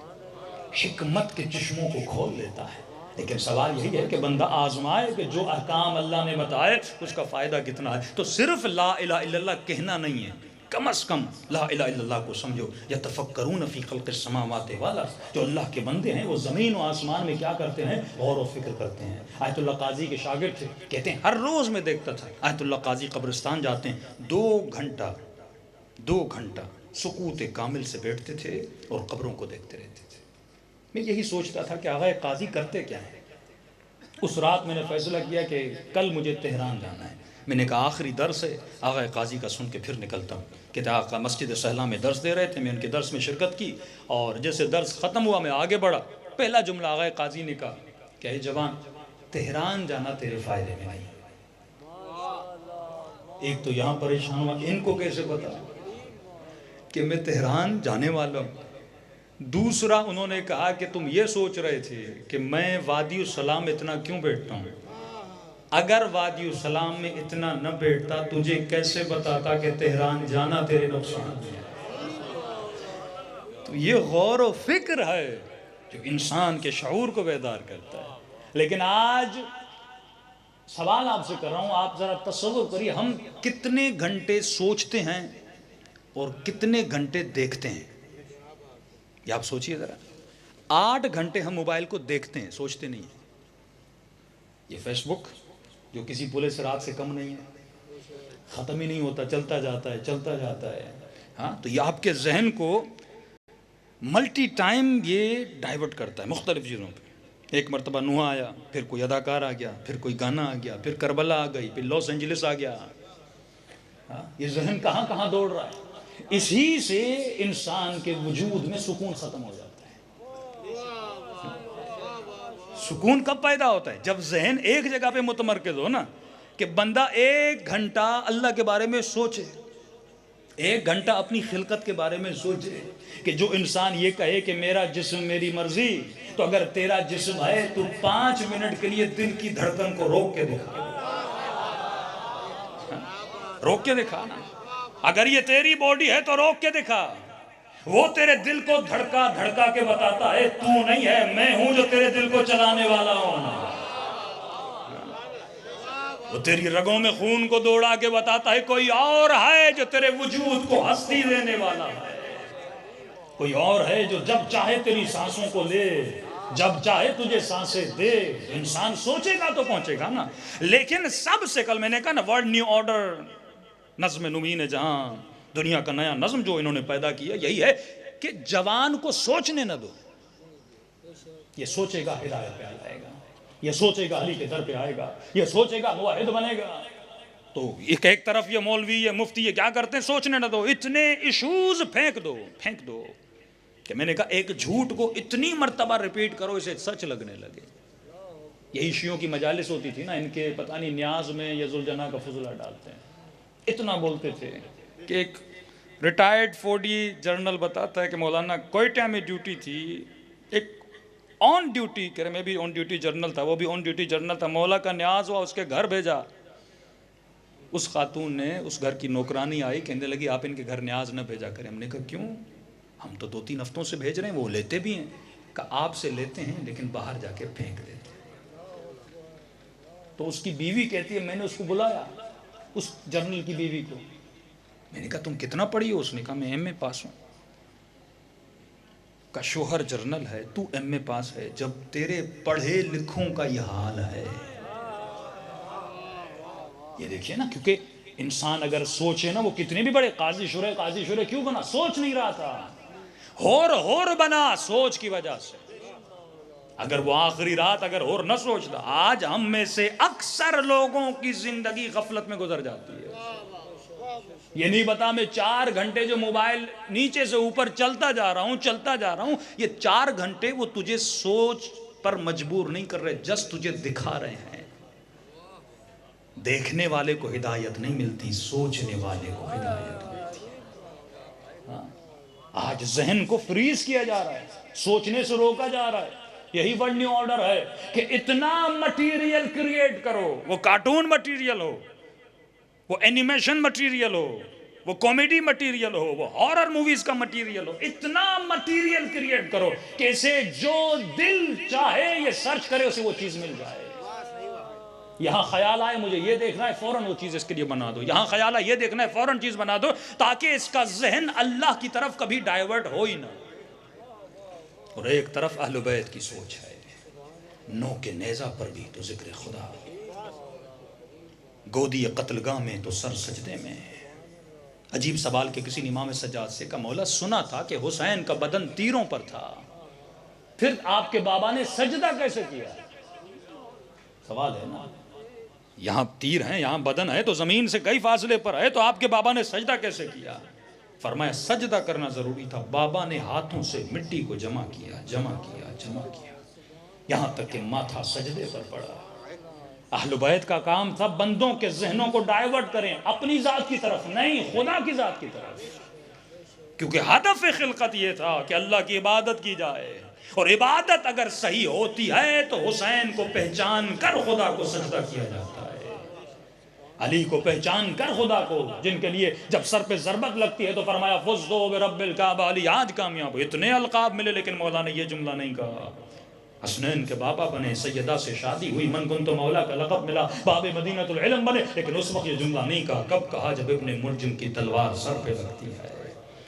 حکمت کے چشموں کو کھول دیتا ہے. لیکن سوال یہی ہے کہ بندہ آزمائے کہ جو احکام اللہ نے بتائے اس کا فائدہ کتنا ہے. تو صرف لا الہ الا اللہ کہنا نہیں ہے, کم از کم لا الہ الا اللہ کو سمجھو. یتفکرون فی خلق السماوات والارض, جو اللہ کے بندے ہیں وہ زمین و آسمان میں کیا کرتے ہیں, غور و فکر کرتے ہیں. آیت اللہ قاضی کے شاگرد تھے, کہتے ہیں ہر روز میں دیکھتا تھا آیت اللہ قاضی قبرستان جاتے ہیں, 2 گھنٹہ سکوت کامل سے بیٹھتے تھے اور قبروں کو دیکھتے رہتے تھے. میں یہی سوچتا تھا کہ آغا قاضی کرتے کیا ہیں. اس رات میں نے فیصلہ کیا کہ کل مجھے تہران جانا ہے. میں نے کہا آخری درس ہے, آغا قاضی کا سن کے پھر نکلتا ہوں. کہ آقا مسجد سہلا میں درس دے رہے تھے, میں ان کے درس میں شرکت کی, اور جیسے درس ختم ہوا میں آگے بڑھا. پہلا جملہ آغا قاضی نے کہا کہ اے جوان, تہران جانا تیرے فائدے میں نہیں. ایک تو یہاں پریشان ہوا, ان کو کیسے پتا کہ میں تہران جانے والا ہوں. دوسرا انہوں نے کہا کہ تم یہ سوچ رہے تھے کہ میں وادی السلام اتنا کیوں بیٹھتا ہوں. اگر وادی السلام میں اتنا نہ بیٹھتا تجھے کیسے بتاتا کہ تہران جانا تیرے نقصان ہے. تو یہ غور و فکر ہے جو انسان کے شعور کو بیدار کرتا ہے. لیکن آج سوال آپ سے کر رہا ہوں, آپ ذرا تصور کریے, ہم کتنے گھنٹے سوچتے ہیں اور کتنے گھنٹے دیکھتے ہیں. یہ آپ سوچئے ذرا, 8 گھنٹے ہم موبائل کو دیکھتے ہیں, سوچتے نہیں ہیں. یہ فیس بک جو کسی پولیس رات سے کم نہیں ہے, ختم ہی نہیں ہوتا, چلتا جاتا ہے. ہاں, تو یہ آپ کے ذہن کو ملٹی ٹائم یہ ڈائیورٹ کرتا ہے مختلف چیزوں پہ. ایک مرتبہ نوحہ آیا, پھر کوئی اداکار آ گیا, پھر کوئی گانا آ گیا, پھر کربلا آ گئی, پھر لاس اینجلس آ گیا. یہ ذہن کہاں کہاں دوڑ رہا ہے. اسی سے انسان کے وجود میں سکون ختم ہو جاتا ہے. سکون کب پیدا ہوتا ہے؟ جب ذہن ایک جگہ پہ متمرکز ہو نا. کہ بندہ 1 گھنٹہ اللہ کے بارے میں سوچے، 1 گھنٹہ اپنی خلقت کے بارے میں سوچے، کہ جو انسان یہ کہے کہ میرا جسم میری مرضی، تو اگر تیرا جسم ہے تو 5 منٹ کے لیے دل کی دھڑکن کو روک کے دکھا، روک کے دکھا نا۔ اگر یہ تیری باڈی ہے تو روک کے دکھا۔ وہ تیرے دل کو دھڑکا دھڑکا کے بتاتا ہے تو نہیں ہے، میں ہوں جو تیرے دل کو چلانے والا ہوں۔ وہ تیری رگوں میں خون کو دوڑا کے بتاتا ہے کوئی اور ہے جو تیرے وجود کو ہستی دینے والا ہے، کوئی اور ہے جو جب چاہے تیری سانسوں کو لے، جب چاہے تجھے سانسیں دے۔ انسان سوچے گا تو پہنچے گا نا۔ لیکن سب سے کل میں نے کہا نا، ورلڈ نیو آرڈر، نظم نوین جہاں، دنیا کا نیا نظم جو انہوں نے پیدا کیا یہی ہے کہ جوان کو سوچنے نہ دو۔ یہ سوچے گا ہدایت پہ آئے گا، یہ سوچے گا علی کے در پہ آئے گا، یہ سوچے گا موحد بنے گا۔ تو ایک طرف یہ مولوی یہ مفتی یہ کیا کرتے ہیں، سوچنے نہ دو، اتنے ایشوز پھینک دو کہ میں نے کہا ایک جھوٹ کو اتنی مرتبہ ریپیٹ کرو اسے سچ لگنے لگے۔ یہی شیعوں کی مجالس ہوتی تھی نا، ان کے پتہ نہیں نیاز میں یا ذوالجناح کا فضلہ ڈالتے ہیں، اتنا بولتے تھے کہ ایک ریٹائرڈ فوجی جرنل بتاتا ہے کہ مولانا کوئٹہ میں ڈیوٹی تھی، ایک آن ڈیوٹی کہ میں بھی آن ڈیوٹی جرنل تھا، وہ بھی آن ڈیوٹی جرنل تھا، مولا کا نیاز ہوا، اس کے گھر بھیجا۔ اس خاتون نے، اس گھر کی نوکرانی آئی، کہنے لگی آپ ان کے گھر نیاز نہ بھیجا کریں۔ ہم نے کہا کیوں؟ ہم تو 2-3 ہفتوں سے بھیج رہے ہیں، وہ لیتے بھی ہیں۔ کہا آپ سے لیتے ہیں لیکن باہر جا کے پھینک دیتے ہیں۔ تو اس کی بیوی کہتی ہے میں نے اس کو بلایا، اس جرنل کی بیوی کو، میں نے کہا تم کتنا پڑھی ہو؟ اس نے کہا میں ایم اے پاس ہوں۔ کا شوہر جرنل ہے، تو ایم اے پاس ہے، جب تیرے پڑھے لکھوں کا یہ حال ہے۔ یہ دیکھیے نا، کیونکہ انسان اگر سوچے نا، وہ کتنے بھی بڑے قاضی شورے کیوں بنا؟ سوچ نہیں رہا تھا، ہور بنا سوچ کی وجہ سے۔ اگر وہ آخری رات اگر ہور نہ سوچتا، آج ہم میں سے اکثر لوگوں کی زندگی غفلت میں گزر جاتی ہے۔ یہ نہیں بتا میں 4 گھنٹے جو موبائل نیچے سے اوپر چلتا جا رہا ہوں، یہ 4 گھنٹے وہ تجھے سوچ پر مجبور نہیں کر رہے، جس تجھے دکھا رہے ہیں۔ دیکھنے والے کو ہدایت نہیں ملتی، سوچنے والے کو ہدایت ملتی ہے۔ آج ذہن کو فریز کیا جا رہا ہے، سوچنے سے روکا جا رہا ہے۔ یہی ورلڈ نیو آرڈر ہے کہ اتنا مٹیریل کریٹ کرو، وہ کارٹون مٹیریل ہو، وہ اینیمیشن مٹیریل ہو، وہ کامیڈی مٹیریل ہو، وہ ہارر موویز کا مٹیریل ہو، اتنا مٹیریل کریٹ کرو کہ اسے جو دل چاہے یہ سرچ کرے اسے وہ چیز مل جائے۔ یہاں خیال آئے مجھے یہ دیکھنا ہے، فوراً وہ چیز اس کے لیے بنا دو۔ یہاں خیال آئے یہ دیکھنا ہے، فوراً چیز بنا دو، تاکہ اس کا ذہن اللہ کی طرف کبھی ڈائیورٹ ہو ہی نہ۔ اور ایک طرف اہل بیت کی سوچ ہے، نو کے نیزہ پر بھی تو ذکر خدا، گودی قتل گاہ میں تو سر سجدے میں۔ عجیب سوال کہ کسی امام سجاد سے کہا مولا سنا تھا کہ حسین کا بدن تیروں پر تھا، پھر آپ کے بابا نے سجدہ کیسے کیا؟ سوال ہے نا، یہاں تیر ہیں، یہاں بدن ہے، تو زمین سے کئی فاصلے پر ہے، تو آپ کے بابا نے سجدہ کیسے کیا؟ فرمایا سجدہ کرنا ضروری تھا، بابا نے ہاتھوں سے مٹی کو جمع کیا، یہاں تک کہ ماتھا سجدے پر پڑا۔ اہل بیت کا کام تھا بندوں کے ذہنوں کو ڈائیورٹ کریں، اپنی ذات کی طرف نہیں، خدا کی ذات کی طرف، کیونکہ ہدف خلقت یہ تھا کہ اللہ کی عبادت کی جائے، اور عبادت اگر صحیح ہوتی ہے تو حسین کو پہچان کر خدا کو سجدہ کیا جاتا ہے، علی کو پہچان کر خدا کو، جن کے لیے جب سر پہ ضربت لگتی ہے تو فرمایا فزدو برب الکعبہ، علی آج کامیاب ہو۔ اتنے القاب ملے لیکن مولا نے یہ جملہ نہیں کہا۔ حسنین کے بابا بنے، سیدہ سے شادی ہوئی، من کنت مولا کا لقب ملا، باب مدینۃ العلم بنے، لیکن اس وقت یہ جملہ نہیں کہا۔ کب کہا؟ جب ابن ملجم کی تلوار سر پہ لگتی ہے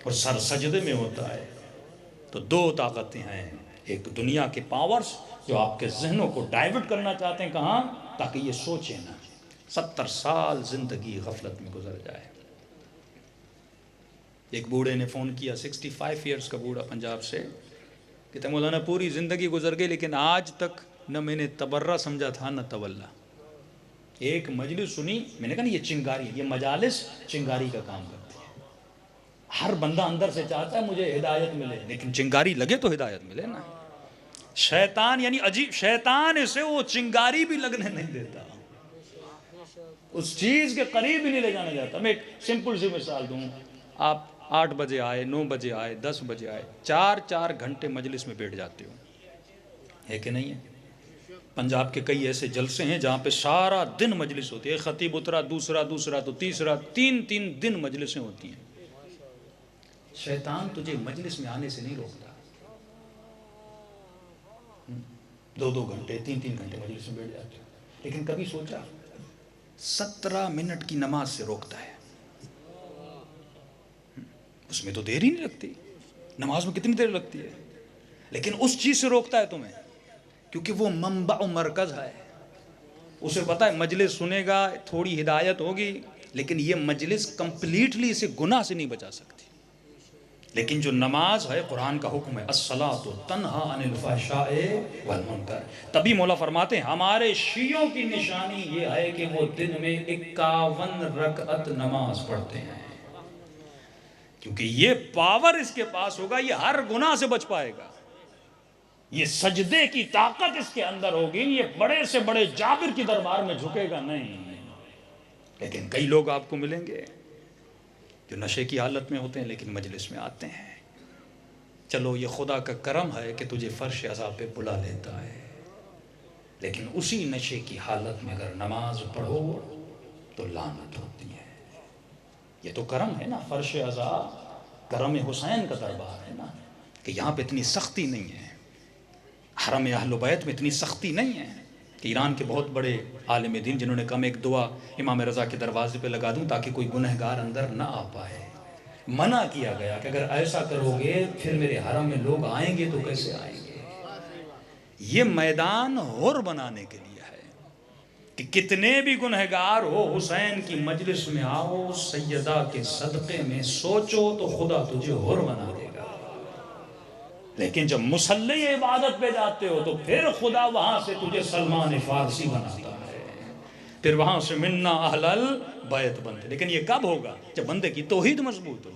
اور سر سجدے میں ہوتا ہے۔ تو 2 طاقتیں ہیں، ایک دنیا کے پاورز جو آپ کے ذہنوں کو ڈائیورٹ کرنا چاہتے ہیں، کہاں؟ تاکہ یہ سوچیں نہ۔ 70 سال زندگی غفلت میں گزر جائے۔ ایک بوڑھے نے فون کیا، 65 ایئرز کا بوڑھا پنجاب سے، کہتے مولانا پوری زندگی گزر گئی لیکن آج تک نہ میں نے تبرہ سمجھا تھا نہ تولا۔ ایک مجلس سنی، میں نے کہا یہ چنگاری، یہ مجالس چنگاری کا کام کرتی ہے۔ ہر بندہ اندر سے چاہتا ہے مجھے ہدایت ملے، لیکن چنگاری لگے تو ہدایت ملے نا۔ شیطان یعنی عجیب، شیطان اسے وہ چنگاری بھی لگنے نہیں دیتا۔ اس چیز کے قریب ہی نہیں لے جانا جاتا. میں ایک سمپل سی مثال دوں. آپ 8 بجے آئے, 9 بجے آئے, 10 بجے آئے, 4 گھنٹے مجلس میں بیٹھ جاتے ہو, ہے کہ نہیں ہے؟ پنجاب کے کئی ایسے جلسے ہیں جہاں پہ سارا دن مجلس ہوتی ہے. خطیب اترا, دوسرا تو تیسرا, 3 دن مجلسیں ہوتی ہیں. شیطان تجھے مجلس میں آنے سے نہیں روکتا. 2 گھنٹے 3 گھنٹے مجلس میں بیٹھ جاتے ہو, لیکن کبھی سوچا 17 منٹ کی نماز سے روکتا ہے. اس میں تو دیر ہی نہیں لگتی, نماز میں کتنی دیر لگتی ہے, لیکن اس چیز سے روکتا ہے تمہیں, کیونکہ وہ منبع و مرکز ہے. اسے پتا ہے مجلس سنے گا, تھوڑی ہدایت ہوگی, لیکن یہ مجلس کمپلیٹلی اسے گناہ سے نہیں بچا سکتی. لیکن جو نماز ہے, قرآن کا حکم ہے الصلاۃ تنہا عن الفحشاء والمنکر. تبھی مولا فرماتے ہیں ہمارے شیعوں کی نشانی یہ ہے کہ وہ دن میں 51 رکعت نماز پڑھتے ہیں, کیونکہ یہ پاور اس کے پاس ہوگا, یہ ہر گناہ سے بچ پائے گا. یہ سجدے کی طاقت اس کے اندر ہوگی, یہ بڑے سے بڑے جابر کی دربار میں جھکے گا نہیں. لیکن کئی لوگ آپ کو ملیں گے جو نشے کی حالت میں ہوتے ہیں لیکن مجلس میں آتے ہیں. چلو یہ خدا کا کرم ہے کہ تجھے فرش عذاب پہ بلا لیتا ہے, لیکن اسی نشے کی حالت میں اگر نماز پڑھو تو لعنت ہوتی ہے. یہ تو کرم ہے نا, فرش عذاب کرم حسین کا دربار ہے نا, کہ یہاں پہ اتنی سختی نہیں ہے, حرم اہل بیت میں اتنی سختی نہیں ہے. کہ ایران کے بہت بڑے عالم دین جنہوں نے کہا میں ایک دعا امام رضا کے دروازے پہ لگا دوں تاکہ کوئی گنہگار اندر نہ آ پائے. منع کیا گیا کہ اگر ایسا کرو گے پھر میرے حرم میں لوگ آئیں گے تو کیسے آئیں گے. یہ میدان حر بنانے کے لیے ہے کہ کتنے بھی گنہگار ہو حسین کی مجلس میں آؤ, سیدہ کے صدقے میں سوچو تو خدا تجھے حر بنا دے گا. لیکن جب مصلی عبادت پہ جاتے ہو تو پھر خدا وہاں سے تجھے سلمان فارسی بناتا ہے, پھر وہاں سے منا اہل البیت بنتے. لیکن یہ کب ہوگا؟ جب بندے کی توحید مضبوط ہو.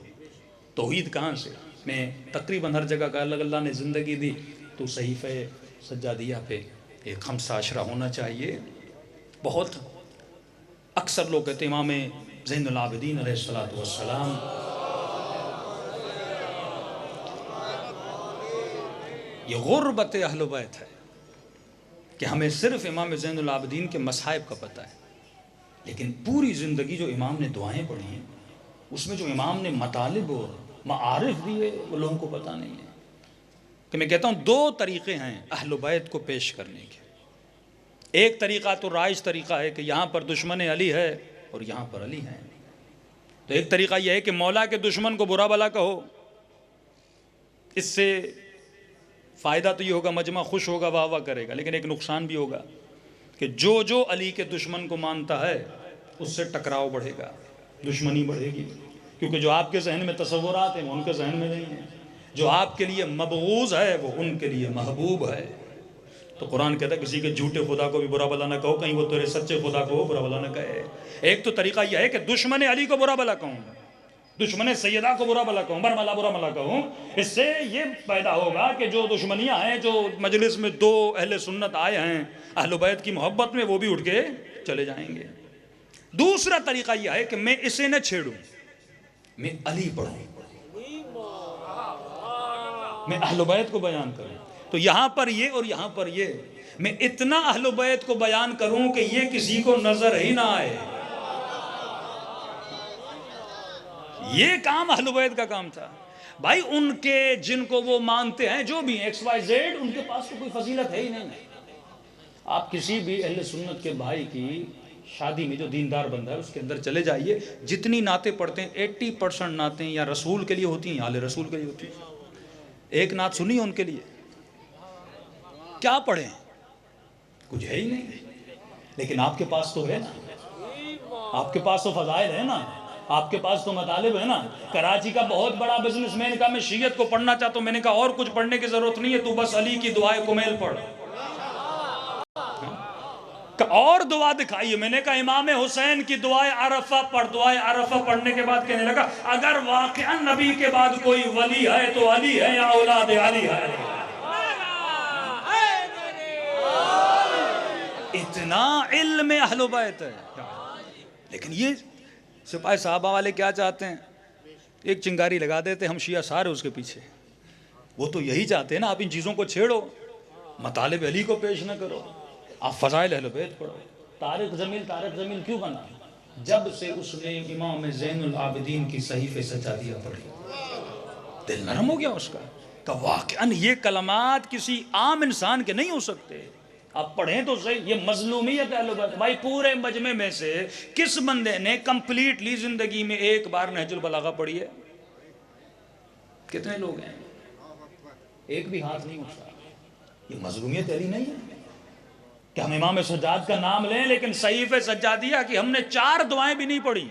توحید کہاں سے؟ میں تقریباً ہر جگہ کا الگ اللہ نے زندگی دی تو صحیفہ سجادیہ پہ ایک 5 عشرہ ہونا چاہیے. بہت اکثر لوگ کہتے ہیں امام زین العابدین علیہ السلام یہ غربت اہل بیت ہے کہ ہمیں صرف امام زین العابدین کے مصائب کا پتہ ہے, لیکن پوری زندگی جو امام نے دعائیں پڑھی ہیں اس میں جو امام نے مطالب اور معارف دیے وہ لوگوں کو پتہ نہیں ہے. کہ میں کہتا ہوں 2 طریقے ہیں اہل بیت کو پیش کرنے کے. ایک طریقہ تو رائج طریقہ ہے کہ یہاں پر دشمن علی ہے اور یہاں پر علی ہے. تو ایک طریقہ یہ ہے کہ مولا کے دشمن کو برا بلا کہو, اس سے فائدہ تو یہ ہوگا مجمع خوش ہوگا, واہ واہ کرے گا, لیکن ایک نقصان بھی ہوگا کہ جو علی کے دشمن کو مانتا ہے اس سے ٹکراؤ بڑھے گا, دشمنی بڑھے گی. کیونکہ جو آپ کے ذہن میں تصورات ہیں وہ ان کے ذہن میں نہیں ہیں, جو آپ کے لیے مبغوض ہے وہ ان کے لیے محبوب ہے. تو قرآن کہتا ہے کسی کے جھوٹے خدا کو بھی برا بلا نہ کہو, کہیں وہ تیرے سچے خدا کو برا بلا نہ کہے. ایک تو طریقہ یہ ہے کہ دشمن علی کو برا بلا کہوں, دشمن سیدہ کو برا بلا کہوں, برملا برا بلا کہوں. اس سے یہ پیدا ہوگا کہ جو دشمنیاں ہیں, جو مجلس میں 2 اہل سنت آئے ہیں اہل بیت کی محبت میں, وہ بھی اٹھ کے چلے جائیں گے. دوسرا طریقہ یہ ہے کہ میں اسے نہ چھیڑوں, میں علی پڑھوں, میں اہل بیت کو بیان کروں. تو یہاں پر یہ اور یہاں پر یہ, میں اتنا اہل بیت کو بیان کروں کہ یہ کسی کو نظر ہی نہ آئے. یہ کام اہل بیت کا کام تھا. بھائی ان کے جن کو وہ مانتے ہیں جو بھی ایکس وائی زیڈ, ان کے پاس تو کوئی فضیلت ہے ہی نہیں. آپ کسی بھی اہل سنت کے بھائی کی شادی میں جو دیندار بندہ ہے اس کے اندر چلے جائیے, جتنی نعتیں پڑھتے ہیں 80% نعتیں یا رسول کے لیے ہوتی ہیں یا آل رسول کے لیے ہوتی ہیں. ایک نعت سنی ہے ان کے لیے, کیا پڑھیں, کچھ ہے ہی نہیں. لیکن آپ کے پاس تو ہے نا, آپ کے پاس تو فضائل ہے نا, آپ کے پاس تو مطالب ہے نا. کراچی کا بہت بڑا بزنس مین کہا میں شیعت کو پڑھنا چاہتا ہوں, میں نے کہا اور کچھ پڑھنے کی ضرورت نہیں ہے, تو بس علی کی دعائے کمیل پڑھ. اور دعا دکھائیے, میں نے کہا امام حسین کی دعائے عرفہ پڑھ. دعائے عرفہ پڑھنے کے بعد کہنے لگا اگر واقعا نبی کے بعد کوئی ولی ہے تو علی ہے یا اولاد علی ہے. اتنا علم اہل بیت ہے. لیکن یہ سپاہی صحابہ والے کیا چاہتے ہیں؟ ایک چنگاری لگا دیتے، ہم شیعہ سارے اس کے پیچھے. وہ تو یہی چاہتے ہیں نا، آپ ان چیزوں کو چھیڑو، مطالب علی کو پیش نہ کرو، آپ فضائل اہل بیت پڑھو. طارق زمین کیوں بنا؟ جب سے اس نے امام زین العابدین کی صحیفے سجادیہ پڑھی، دل نرم ہو گیا اس کا کہ واقعاً یہ کلمات کسی عام انسان کے نہیں ہو سکتے. آپ پڑھیں تو صحیح، یہ مظلومیت اہل بیت. بھائی پورے مجمع میں سے کس بندے نے کمپلیٹلی زندگی میں ایک بار نہج البلاغہ پڑھی ہے؟ کتنے لوگ ہیں؟ ایک بھی ہاتھ نہیں اٹھتا. یہ مظلومیت علی نہیں ہے کہ ہم امام سجاد کا نام لیں لیکن صحیفے سجادیہ کی ہم نے 4 دعائیں بھی نہیں پڑھی.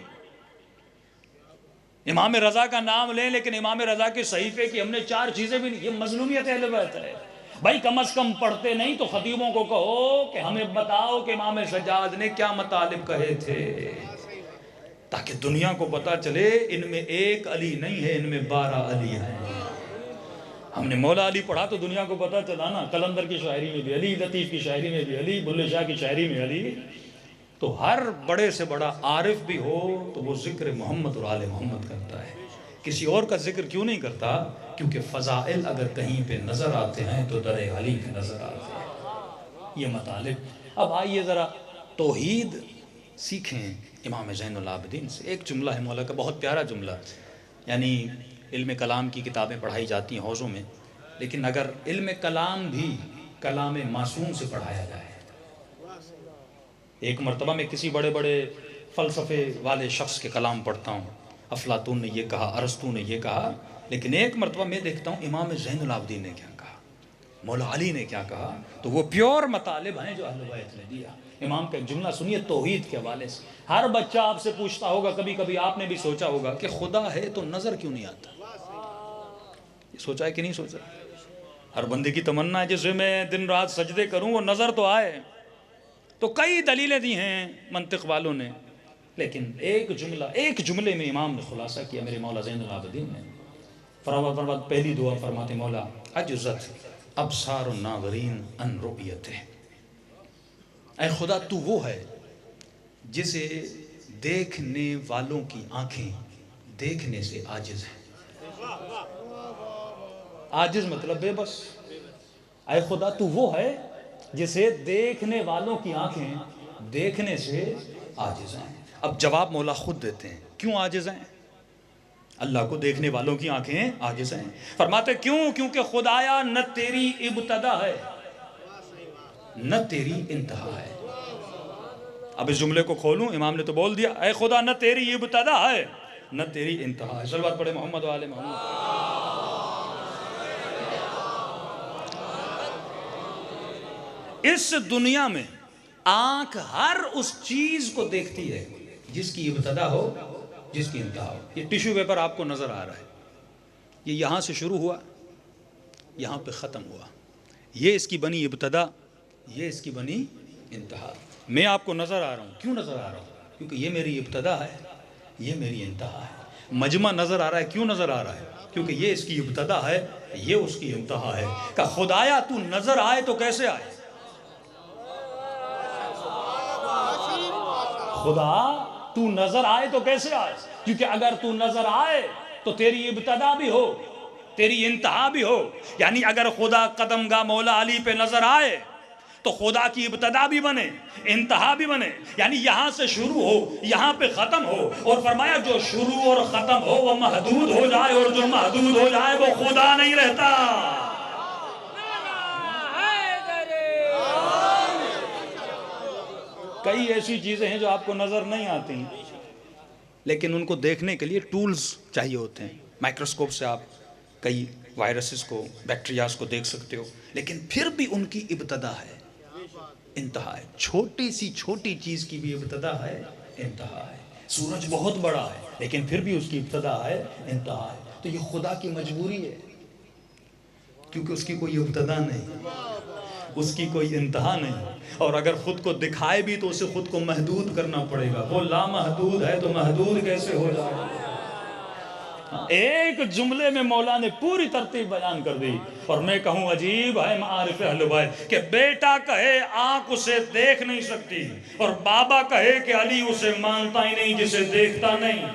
امام رضا کا نام لیں لیکن امام رضا کے صحیفے کی ہم نے 4 چیزیں بھی نہیں. یہ مظلومیت اہل بیت ہے. بھائی کم از کم پڑھتے نہیں تو خطیبوں کو کہو کہ ہمیں بتاؤ کہ امام سجاد نے کیا مطالب کہے تھے، تاکہ دنیا کو پتا چلے ان میں ایک علی نہیں ہے، ان میں 12 علی ہیں. ہم نے مولا علی پڑھا تو دنیا کو پتا چلا نا، قلندر کی شاعری میں بھی علی، لطیف کی شاعری میں بھی علی، بلے شاہ کی شاعری میں علی. تو ہر بڑے سے بڑا عارف بھی ہو تو وہ ذکر محمد اور آل محمد کرتا ہے، کسی اور کا ذکر کیوں نہیں کرتا؟ کیونکہ فضائل اگر کہیں پہ نظر آتے ہیں تو در علی پہ نظر آتے ہیں. یہ مطالب. اب آئیے ذرا توحید سیکھیں امام زین العابدین سے. ایک جملہ ہے مولا کا، بہت پیارا جملہ. یعنی علم کلام کی کتابیں پڑھائی جاتی ہیں حوضوں میں، لیکن اگر علم کلام بھی کلام معصوم سے پڑھایا جائے. ایک مرتبہ میں کسی بڑے بڑے فلسفے والے شخص کے کلام پڑھتا ہوں، افلاطون نے یہ کہا، ارسطو نے یہ کہا، لیکن ایک مرتبہ میں دیکھتا ہوں امام زین العابدین نے کیا کہا، مولا علی نے کیا کہا. تو وہ پیور مطالب ہیں جو اہل بیت نے دیا. امام کا ایک جملہ سنیے توحید کے حوالے سے. ہر بچہ آپ سے پوچھتا ہوگا، کبھی کبھی آپ نے بھی سوچا ہوگا کہ خدا ہے تو نظر کیوں نہیں آتا؟ یہ سوچا ہے کہ نہیں سوچا؟ ہر بندے کی تمنا ہے جسے میں دن رات سجدے کروں وہ نظر تو آئے. تو کئی دلیلیں دی ہیں منطق والوں نے، لیکن ایک جملے میں امام نے خلاصہ کیا میرے مولا زین العابدین نے. فرماتے پہلی دعا فرماتے مولا عجزت ابصار الناظرین ان رؤیتہ. اے خدا تو وہ ہے جسے دیکھنے والوں کی آنکھیں دیکھنے سے عاجز ہیں. عاجز مطلب بے بس. اے خدا تو وہ ہے جسے دیکھنے والوں کی آنکھیں دیکھنے سے عاجز ہیں. اب جواب مولا خود دیتے ہیں کیوں عاجز ہیں. اللہ کو دیکھنے والوں کی آنکھیں عاجز ہیں. فرماتے کیوں؟ کیونکہ خدایا نہ تیری ابتدا ہے نہ تیری انتہا ہے. اب اس جملے کو کھولوں، امام نے تو بول دیا اے خدا نہ تیری ابتدا ہے نہ تیری انتہا ہے. صلوات پڑھے محمد و آل محمد. اس دنیا میں آنکھ ہر اس چیز کو دیکھتی ہے جس کی ابتدا ہو جس کی انتہا ہو. یہ ٹیشو پیپر آپ کو نظر آ رہا ہے، یہ یہاں سے شروع ہوا یہاں پہ ختم ہوا. یہ اس کی بنی ابتدا، یہ اس کی بنی انتہا. میں آپ کو نظر آ رہا ہوں. کیوں نظر آ رہا ہوں؟ کیونکہ یہ میری ابتدا ہے یہ میری انتہا ہے. مجمع نظر آ رہا ہے. کیوں نظر آ رہا ہے؟ کیونکہ یہ اس کی ابتدا ہے یہ اس کی انتہا ہے. کہ خدایا تو نظر آئے تو کیسے آئے؟ خدا تو نظر آئے تو کیسے آئے؟ کیونکہ اگر تو نظر آئے تو تیری ابتدا بھی ہو تیری انتہا بھی ہو. یعنی اگر خدا قدم گاہ مولا علی پہ نظر آئے تو خدا کی ابتدا بھی بنے انتہا بھی بنے. یعنی یہاں سے شروع ہو یہاں پہ ختم ہو. اور فرمایا جو شروع اور ختم ہو وہ محدود ہو جائے اور جو محدود ہو جائے وہ خدا نہیں رہتا. کئی ایسی چیزیں ہیں جو آپ کو نظر نہیں آتی ہیں لیکن ان کو دیکھنے کے لیے ٹولز چاہیے ہوتے ہیں. مائکروسکوپ سے آپ کئی وائرسز کو بیکٹیریاز کو دیکھ سکتے ہو، لیکن پھر بھی ان کی ابتدا ہے انتہا ہے. چھوٹی سی چھوٹی چیز کی بھی ابتدا ہے انتہا ہے. سورج بہت بڑا ہے لیکن پھر بھی اس کی ابتدا ہے انتہا ہے. تو یہ خدا کی مجبوری ہے کیونکہ اس کی کوئی ابتدا نہیں اس کی کوئی انتہا نہیں. اور اگر خود کو دکھائے بھی تو اسے خود کو محدود کرنا پڑے گا. وہ لامحدود ہے تو محدود کیسے ہو جائے؟ ایک جملے میں مولا نے پوری ترتیب بیان کر دی. اور میں کہوں عجیب ہے معارف اہل بیت کہ بیٹا کہے آنکھ اسے دیکھ نہیں سکتی اور بابا کہے کہ علی اسے مانتا ہی نہیں جسے دیکھتا نہیں.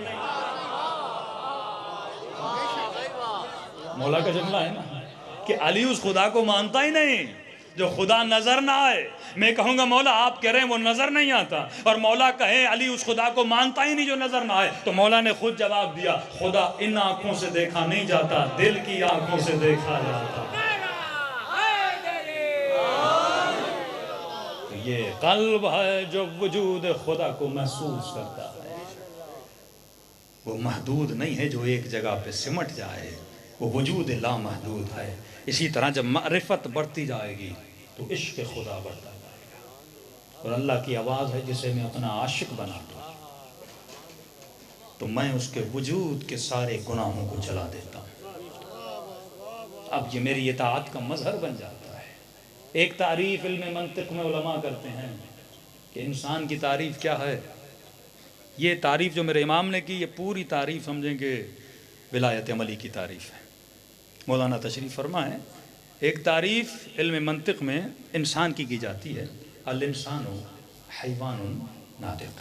مولا کا جملہ ہے نا کہ علی اس خدا کو مانتا ہی نہیں جو خدا نظر نہ آئے. میں کہوں گا مولا آپ کہہ رہے ہیں وہ نظر نہیں آتا اور مولا کہے علی اس خدا کو مانتا ہی نہیں جو نظر نہ آئے. تو مولا نے خود جواب دیا خدا ان آنکھوں سے دیکھا نہیں جاتا دل کی آنکھوں سے دیکھا جاتا. یہ قلب ہے جو وجود خدا کو محسوس کرتا ہے. وہ محدود نہیں ہے جو ایک جگہ پہ سمٹ جائے. وہ وجود لامحدود ہے. اسی طرح جب معرفت بڑھتی جائے گی تو عشق خدا بڑھتا جائے گا. اور اللہ کی آواز ہے جسے میں اپنا عاشق بنا دوں تو میں اس کے وجود کے سارے گناہوں کو جلا دیتا ہوں. اب یہ میری اطاعت کا مظہر بن جاتا ہے. ایک تعریف علم منطق میں علماء کرتے ہیں کہ انسان کی تعریف کیا ہے. یہ تعریف جو میرے امام نے کی یہ پوری تعریف سمجھیں کہ ولایت عملی کی تعریف ہے. مولانا تشریف فرما ہے ایک تعریف علم منطق میں انسان کی جاتی ہے الانسان حیوان ناطق.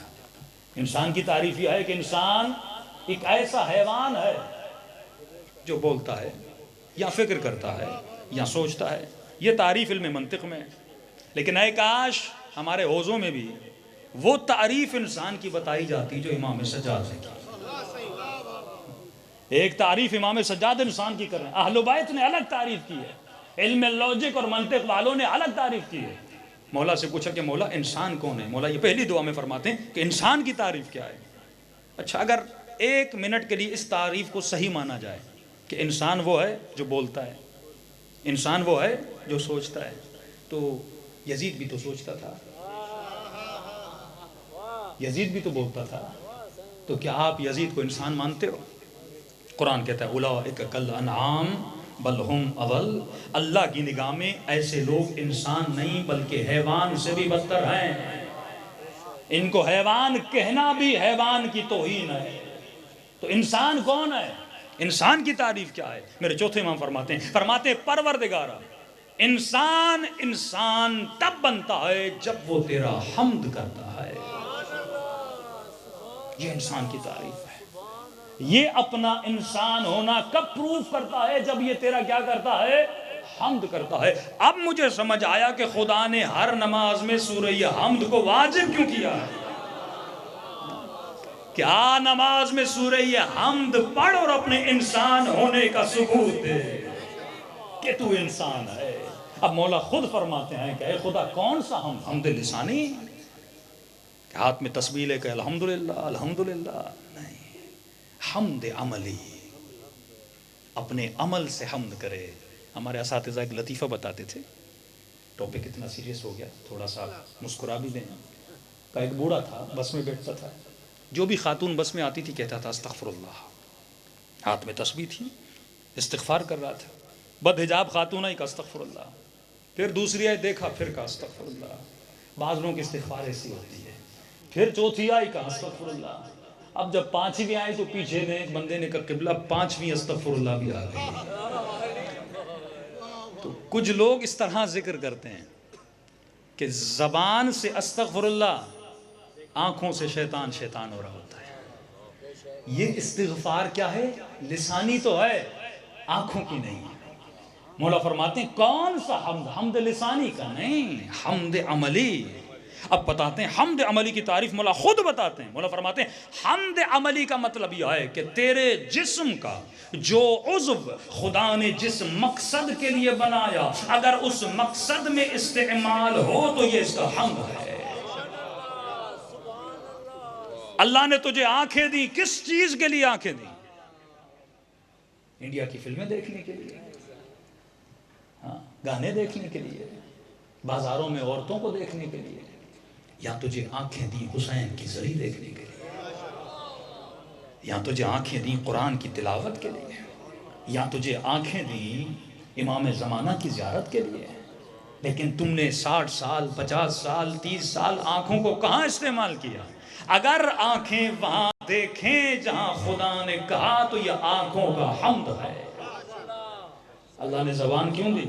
انسان کی تعریف یہ ہے کہ انسان ایک ایسا حیوان ہے جو بولتا ہے یا فکر کرتا ہے یا سوچتا ہے. یہ تعریف علم منطق میں. لیکن اے کاش ہمارے حوزوں میں بھی وہ تعریف انسان کی بتائی جاتی جو امام سجاد نے کی. ایک تعریف امام سجاد انسان کی کر رہے ہیں. اہل بیت نے الگ تعریف کی ہے. علم لاجک اور منطق والوں نے الگ تعریف کی ہے. مولا سے پوچھا کہ مولا انسان کون ہے. مولا یہ پہلی دعا میں فرماتے ہیں کہ انسان کی تعریف کیا ہے. اچھا اگر ایک منٹ کے لیے اس تعریف کو صحیح مانا جائے کہ انسان وہ ہے جو بولتا ہے انسان وہ ہے جو سوچتا ہے تو یزید بھی تو سوچتا تھا یزید بھی تو بولتا تھا. تو کیا آپ یزید کو انسان مانتے ہو. قرآن کہتا ہے اولئک کالانعام بل ہم اضل. اللہ کی نگاہ میں ایسے لوگ انسان نہیں بلکہ حیوان سے بھی بدتر ہیں. ان کو حیوان کہنا بھی حیوان کی توہین ہے. تو انسان کون ہے. انسان کی تعریف کیا ہے. میرے چوتھے امام فرماتے ہیں پروردگارا انسان انسان تب بنتا ہے جب وہ تیرا حمد کرتا ہے. یہ انسان کی تعریف ہے. یہ اپنا انسان ہونا کب پروف کرتا ہے جب یہ تیرا کیا کرتا ہے حمد کرتا ہے. اب مجھے سمجھ آیا کہ خدا نے ہر نماز میں سورہ حمد کو واجب کیوں کیا ہے. کیا نماز میں سورہ حمد پڑھ اور اپنے انسان ہونے کا ثبوت دے کہ تو انسان ہے. اب مولا خود فرماتے ہیں کہ اے خدا کون سا حمد لسانی کہ ہاتھ میں تسبیح لے کے الحمدللہ الحمدللہ نہیں. حمد عملی اپنے عمل سے حمد کرے. ہمارے اساتذہ ایک لطیفہ بتاتے تھے. ٹاپک اتنا سیریس ہو گیا تھوڑا سا مسکرا بھی دیں. کا ایک بوڑھا تھا بس میں بیٹھتا تھا. جو بھی خاتون بس میں آتی تھی کہتا تھا استغفر اللہ. ہاتھ میں تسبیح تھی استغفار کر رہا تھا. بد حجاب خاتون آئی کا استغفر اللہ. پھر دوسری آئی دیکھا پھر کا استغفر اللہ. بعض لوگوں کی استغفار ایسی ہوتی ہے. پھر چوتھی آئی کا استغفر اللہ. اب جب پانچویں آئی تو پیچھے نے ایک بندے نے کہا قبلہ پانچویں استغفر اللہ بھی آ گئی. تو کچھ لوگ اس طرح ذکر کرتے ہیں کہ زبان سے استغفر اللہ آنکھوں سے شیطان شیطان ہو رہا ہوتا ہے. یہ استغفار کیا ہے لسانی تو ہے آنکھوں کی نہیں. مولا فرماتے ہیں کون سا حمد. حمد لسانی کا نہیں حمد عملی. اب بتاتے ہیں حمد عملی کی تعریف مولا خود بتاتے ہیں. مولا فرماتے ہیں حمد عملی کا مطلب یہ ہے کہ تیرے جسم کا جو عضو خدا نے جس مقصد کے لیے بنایا اگر اس مقصد میں استعمال ہو تو یہ اس کا حمد ہے. اللہ نے تجھے آنکھیں دی کس چیز کے لیے آنکھیں دی. انڈیا کی فلمیں دیکھنے کے لیے گانے دیکھنے کے لیے بازاروں میں عورتوں کو دیکھنے کے لیے. یا تجھے آنکھیں دی حسین کی زری دیکھنے کے لیے. یا تجھے آنکھیں دی قرآن کی تلاوت کے لیے. یا تجھے آنکھیں دی امام زمانہ کی زیارت کے لیے. لیکن تم نے 60 سال 50 سال 30 سال آنکھوں کو کہاں استعمال کیا. اگر آنکھیں وہاں دیکھیں جہاں خدا نے کہا تو یہ آنکھوں کا حمد ہے۔ اللہ نے زبان کیوں دی؟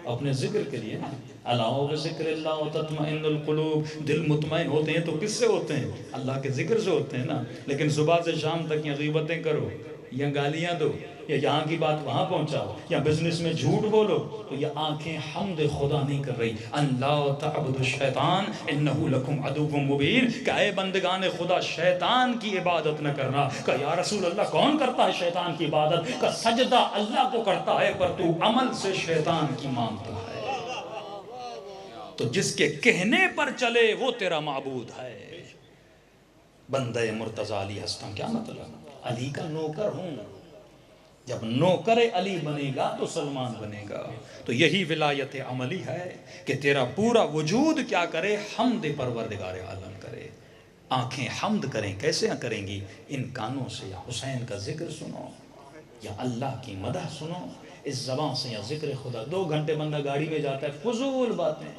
اپنے ذکر کے لیے نا۔ اللہ بذکر اللہ تطمئن القلوب، دل مطمئن ہوتے ہیں تو کس سے ہوتے ہیں؟ اللہ کے ذکر سے ہوتے ہیں نا۔ لیکن صبح سے شام تک یا غیبتیں کرو یا گالیاں دو یا یہاں کی بات وہاں پہنچاؤ یا بزنس میں جھوٹ بولو تو یہ آنکھیں حمد خدا نہیں کر رہی۔ اللہ تعبد الشیطان انہ لکم عدو مبین، کہ اے بندگان خدا شیطان کی عبادت نہ کرنا۔ کہ یا رسول اللہ کون کرتا ہے شیطان کی عبادت؟ کہ سجدہ اللہ کو کرتا ہے پر تو عمل سے شیطان کی مانگتا ہے۔ تو جس کے کہنے پر چلے وہ تیرا معبود ہے۔ بندہ مرتضی علی ہستم کیا مطلب؟ علی کا نوکر ہوں۔ جب نوکر علی بنے گا تو سلمان بنے گا۔ تو یہی ولایت عملی ہے کہ تیرا پورا وجود کیا کرے؟ حمد پروردگار عالم کرے۔ آنکھیں حمد کریں، کیسے کریں گی؟ ان کانوں سے یا حسین کا ذکر سنو یا اللہ کی مدح سنو، اس زبان سے یا ذکر خدا۔ 2 گھنٹے بندہ گاڑی میں جاتا ہے، فضول باتیں،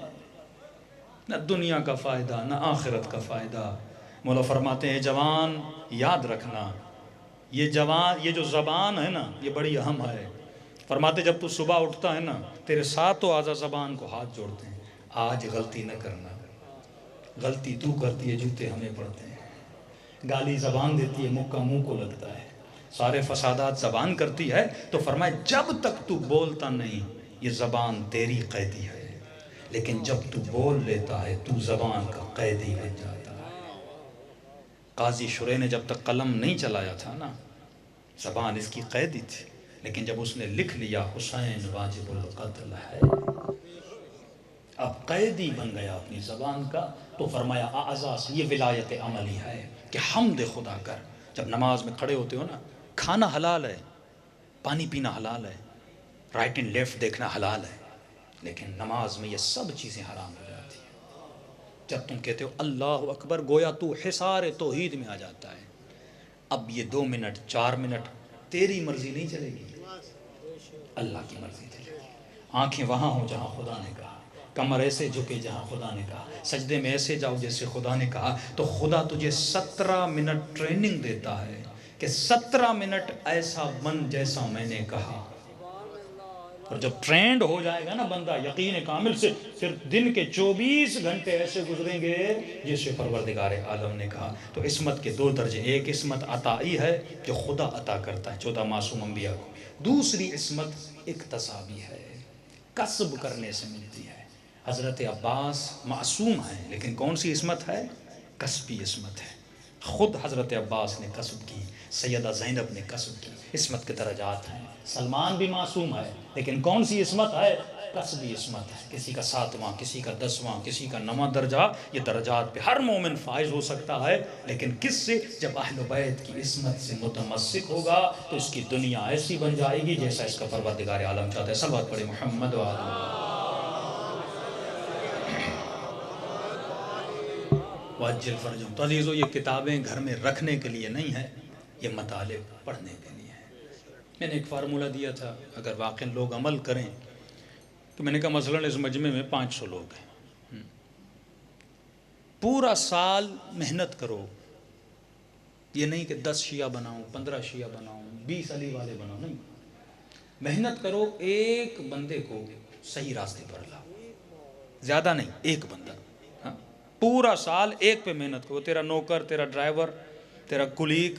نہ دنیا کا فائدہ نہ آخرت کا فائدہ۔ مولا فرماتے ہیں جوان یاد رکھنا، یہ جو زبان ہے نا یہ بڑی اہم ہے۔ فرماتے جب تو صبح اٹھتا ہے نا تیرے ساتوں اعضاء زبان کو ہاتھ جوڑتے ہیں، آج غلطی نہ کرنا، غلطی تو کرتی ہے جوتے ہمیں پڑتے ہیں، گالی زبان دیتی ہے مکہ منہ کو لگتا ہے، سارے فسادات زبان کرتی ہے۔ تو فرمائے جب تک تو بولتا نہیں یہ زبان تیری قیدی ہے، لیکن جب تو بول لیتا ہے تو زبان کا قیدی بن جاتا ہے۔ قاضی شرح نے جب تک قلم نہیں چلایا تھا نا زبان اس کی قیدی تھی، لیکن جب اس نے لکھ لیا حسین واجب القتل ہے، اب قیدی بن گیا اپنی زبان کا۔ تو فرمایا اعضاء سے یہ ولایت عملی ہے کہ حمد خدا کر۔ جب نماز میں کھڑے ہوتے ہو نا، کھانا حلال ہے، پانی پینا حلال ہے، رائٹ اینڈ لیفٹ دیکھنا حلال ہے، لیکن نماز میں یہ سب چیزیں حرام ہو جاتی ہیں۔ جب تم کہتے ہو اللہ اکبر گویا تو حصار توحید میں آ جاتا ہے۔ اب یہ 2 منٹ 4 منٹ تیری مرضی نہیں چلے گی، اللہ کی مرضی چلے گی۔ آنکھیں وہاں ہوں جہاں خدا نے کہا، کمر ایسے جھکے جہاں خدا نے کہا، سجدے میں ایسے جاؤ جیسے خدا نے کہا۔ تو خدا تجھے 17 منٹ ٹریننگ دیتا ہے کہ 17 منٹ ایسا بن جیسا میں نے کہا۔ اور جب ٹرینڈ ہو جائے گا نا بندہ یقین کامل سے، پھر دن کے 24 گھنٹے ایسے گزریں گے جیسے پروردگار عالم نے کہا۔ تو عصمت کے 2 درجے، ایک عصمت عطائی ہے جو خدا عطا کرتا ہے 14 معصوم انبیاء کو، دوسری عصمت اکتسابی ہے، کسب کرنے سے ملتی ہے۔ حضرت عباس معصوم ہیں لیکن کون سی عصمت ہے؟ کسبی عصمت ہے۔ خود حضرت عباس نے کسب کی، سیدہ زینب نے کسب کی، عصمت کے درجات ہیں۔ سلمان بھی معصوم ہے لیکن کون سی عصمت ہے؟ کسبی عصمت ہے۔ کسی کا 7واں، کسی کا 10واں، کسی کا 9واں درجہ، یہ درجات پہ ہر مومن فائز ہو سکتا ہے، لیکن کس سے؟ جب اہل بیت کی عصمت سے متمسک ہوگا تو اس کی دنیا ایسی بن جائے گی جیسا اس کا پروردگار عالم چاہتا ہے۔ صلوات پڑھے محمد و آلہ واجل فرجم۔ تو عزیزو یہ کتابیں گھر میں رکھنے کے لیے نہیں ہیں، یہ مطالب پڑھنے کے لیے ہیں۔ میں نے ایک فارمولہ دیا تھا اگر واقعی لوگ عمل کریں تو میں نے کہا مثلاً اس مجمع میں 500 لوگ ہیں، پورا سال محنت کرو، یہ نہیں کہ 10 شیعہ بناؤں 15 شیعہ بناؤں 20 علی والے بناؤں، نہیں، محنت کرو ایک بندے کو صحیح راستے پر لاؤ، زیادہ نہیں، ایک بندہ، پورا سال ایک پہ محنت کرو، تیرا نوکر، تیرا ڈرائیور، تیرا کلیگ،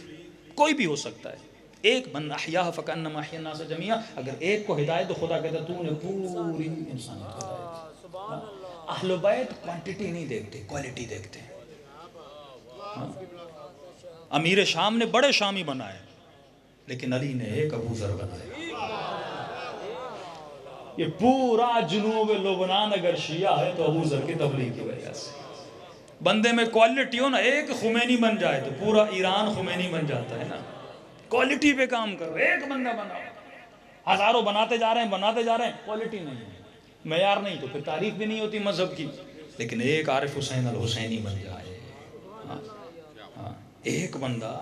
کوئی بھی ہو سکتا ہے، ایک بندہ احیاء فکأنما احیا الناس جمیعا، اگر ایک کو ہدایت تو خدا کہتا ہے تو نے پوری انسانیت کو ہدایت۔ اہل بیت کوانٹٹی نہیں دیکھتے، کوالٹی دیکھتے ہیں۔ امیر شام نے بڑے شامی بنائے لیکن علی نے ایک ابو ذر بنایا۔ یہ پورا جنوب لبنان اگر شیعہ ہے تو ابو ذر کی تبلیغ کی وجہ سے۔ بندے میں کوالٹی ہو نا، ایک خمینی بن جائے تو پورا ایران خمینی بن جاتا ہے نا۔ کوالٹی پہ کام کرو، ایک بندہ بناؤ، ہزاروں بناتے جا رہے ہیں، کوالٹی نہیں ہے، معیار نہیں، تو پھر تعریف بھی نہیں ہوتی مذہب کی۔ لیکن ایک عارف حسین الحسینی بن جائے، ایک بندہ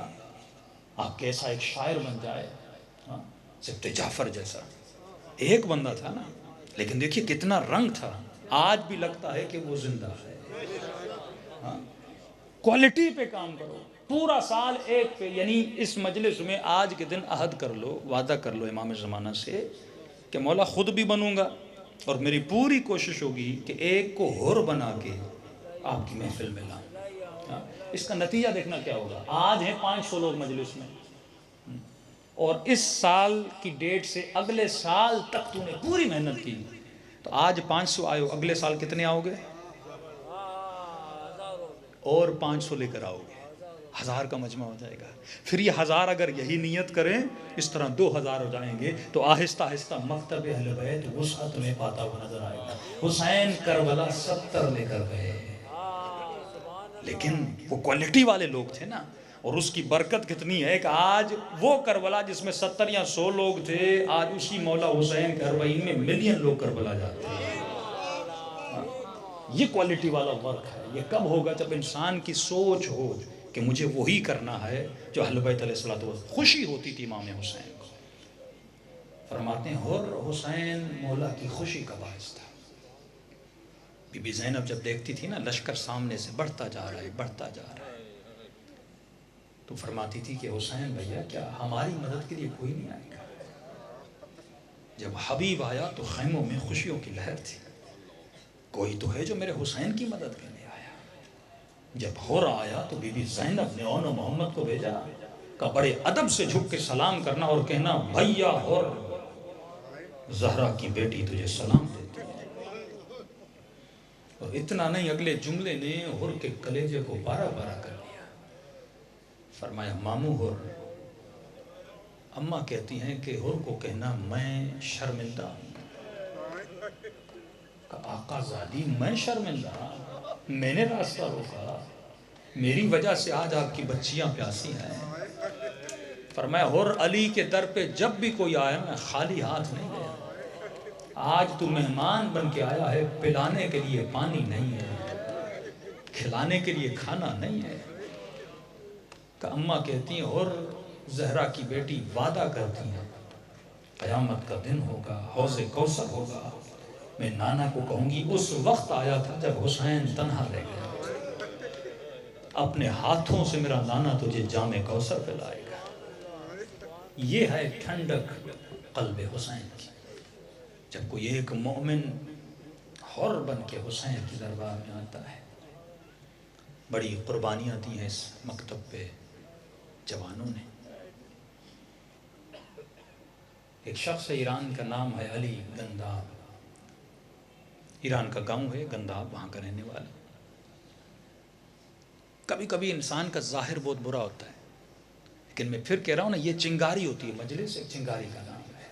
آپ کیسا ایک شاعر بن جائے، سبت جعفر جیسا، ایک بندہ تھا نا، لیکن دیکھیے کتنا رنگ تھا، آج بھی لگتا ہے کہ وہ زندہ ہے۔ کوالٹی پہ کام کرو، پورا سال ایک پہ، یعنی اس مجلس میں آج کے دن عہد کر لو، وعدہ کر لو امام زمانہ سے کہ مولا خود بھی بنوں گا اور میری پوری کوشش ہوگی کہ ایک کو حر بنا کے آپ کی محفل میں لاؤں۔ اس کا نتیجہ دیکھنا کیا ہوگا۔ آج ہیں 500 لوگ مجلس میں، اور اس سال کی ڈیٹ سے اگلے سال تک تو نے پوری محنت کی، تو آج 500 آئے ہو، اگلے سال کتنے آؤ گے؟ اور 500 لے کر آؤ گے، 1000 کا مجمع ہو جائے گا۔ پھر یہ 1000 اگر یہی نیت کریں اس طرح 2000 ہو جائیں گے، تو آہستہ آہستہ مکتب اہل بیت وسعت میں پاتا ہوا نظر آئے گا۔ حسین کربلا 70 لے کر گئے، لیکن وہ کوالٹی والے لوگ تھے نا، اور اس کی برکت کتنی ہے کہ آج وہ کربلا جس میں 70 یا 100 لوگ تھے، آج اسی مولا حسین کے 40 میں ملین لوگ کربلا جاتے ہیں۔ یہ کوالٹی والا ورک ہے۔ یہ کب ہوگا؟ جب انسان کی سوچ ہو کہ مجھے وہی کرنا ہے جو اہل بیت علیہ الصلوۃ والسلام۔ خوشی ہوتی تھی امام حسین کو، فرماتے ہیں حر حسین مولا کی خوشی کا باعث تھا۔ بی بی زینب جب دیکھتی تھی نا لشکر سامنے سے بڑھتا جا رہا ہے، بڑھتا جا رہا ہے، تو فرماتی تھی کہ حسین بھیا کیا ہماری مدد کے لیے کوئی نہیں آئے گا؟ جب حبیب آیا تو خیموں میں خوشیوں کی لہر تھی، کوئی تو ہے جو میرے حسین کی مدد کرنے آیا۔ جب حر آیا تو بی بی زینب نے اون محمد کو بھیجا کہ بڑے ادب سے جھک کے سلام کرنا اور کہنا بھیا حر، زہرا کی بیٹی تجھے سلام دیتی ہے۔ اور اتنا نہیں، اگلے جملے نے حر کے کلیجے کو پارا پارا کر دیا۔ فرمایا مامو حر، اماں کہتی ہیں کہ حر کو کہنا میں شرمندہ ہوں۔ کہ آقا زادی میں شرمندہ، میں نے راستہ روکا، میری وجہ سے آج آپ کی بچیاں پیاسی ہیں۔ فرمایا حر علی کے در پہ جب بھی کوئی آیا میں خالی ہاتھ نہیں گیا، آج تو مہمان بن کے آیا ہے، پلانے کے لیے پانی نہیں ہے، کھلانے کے لیے کھانا نہیں ہے۔ کہ اماں کہتی ہیں حر زہرا کی بیٹی وعدہ کرتی ہیں قیامت کا دن ہوگا، حوض کوثر ہوگا، میں نانا کو کہوں گی اس وقت آیا تھا جب حسین تنہا رہ گیا، اپنے ہاتھوں سے میرا نانا تجھے جام کوثر پلائے گا۔ یہ ہے ٹھنڈک قلب حسین کی۔ جب کوئی ایک مومن حر بن کے حسین کی دربار میں آتا ہے۔ بڑی قربانیاں دی ہیں اس مکتب پہ جوانوں نے۔ ایک شخص ہے ایران کا نام ہے علی گنداب، ایران کا گاؤں ہے گنداب، وہاں کا رہنے والا۔ کبھی کبھی انسان کا ظاہر بہت برا ہوتا ہے، لیکن میں پھر کہہ رہا ہوں نا، یہ چنگاری ہوتی ہے، مجلس ایک چنگاری کا نام ہے۔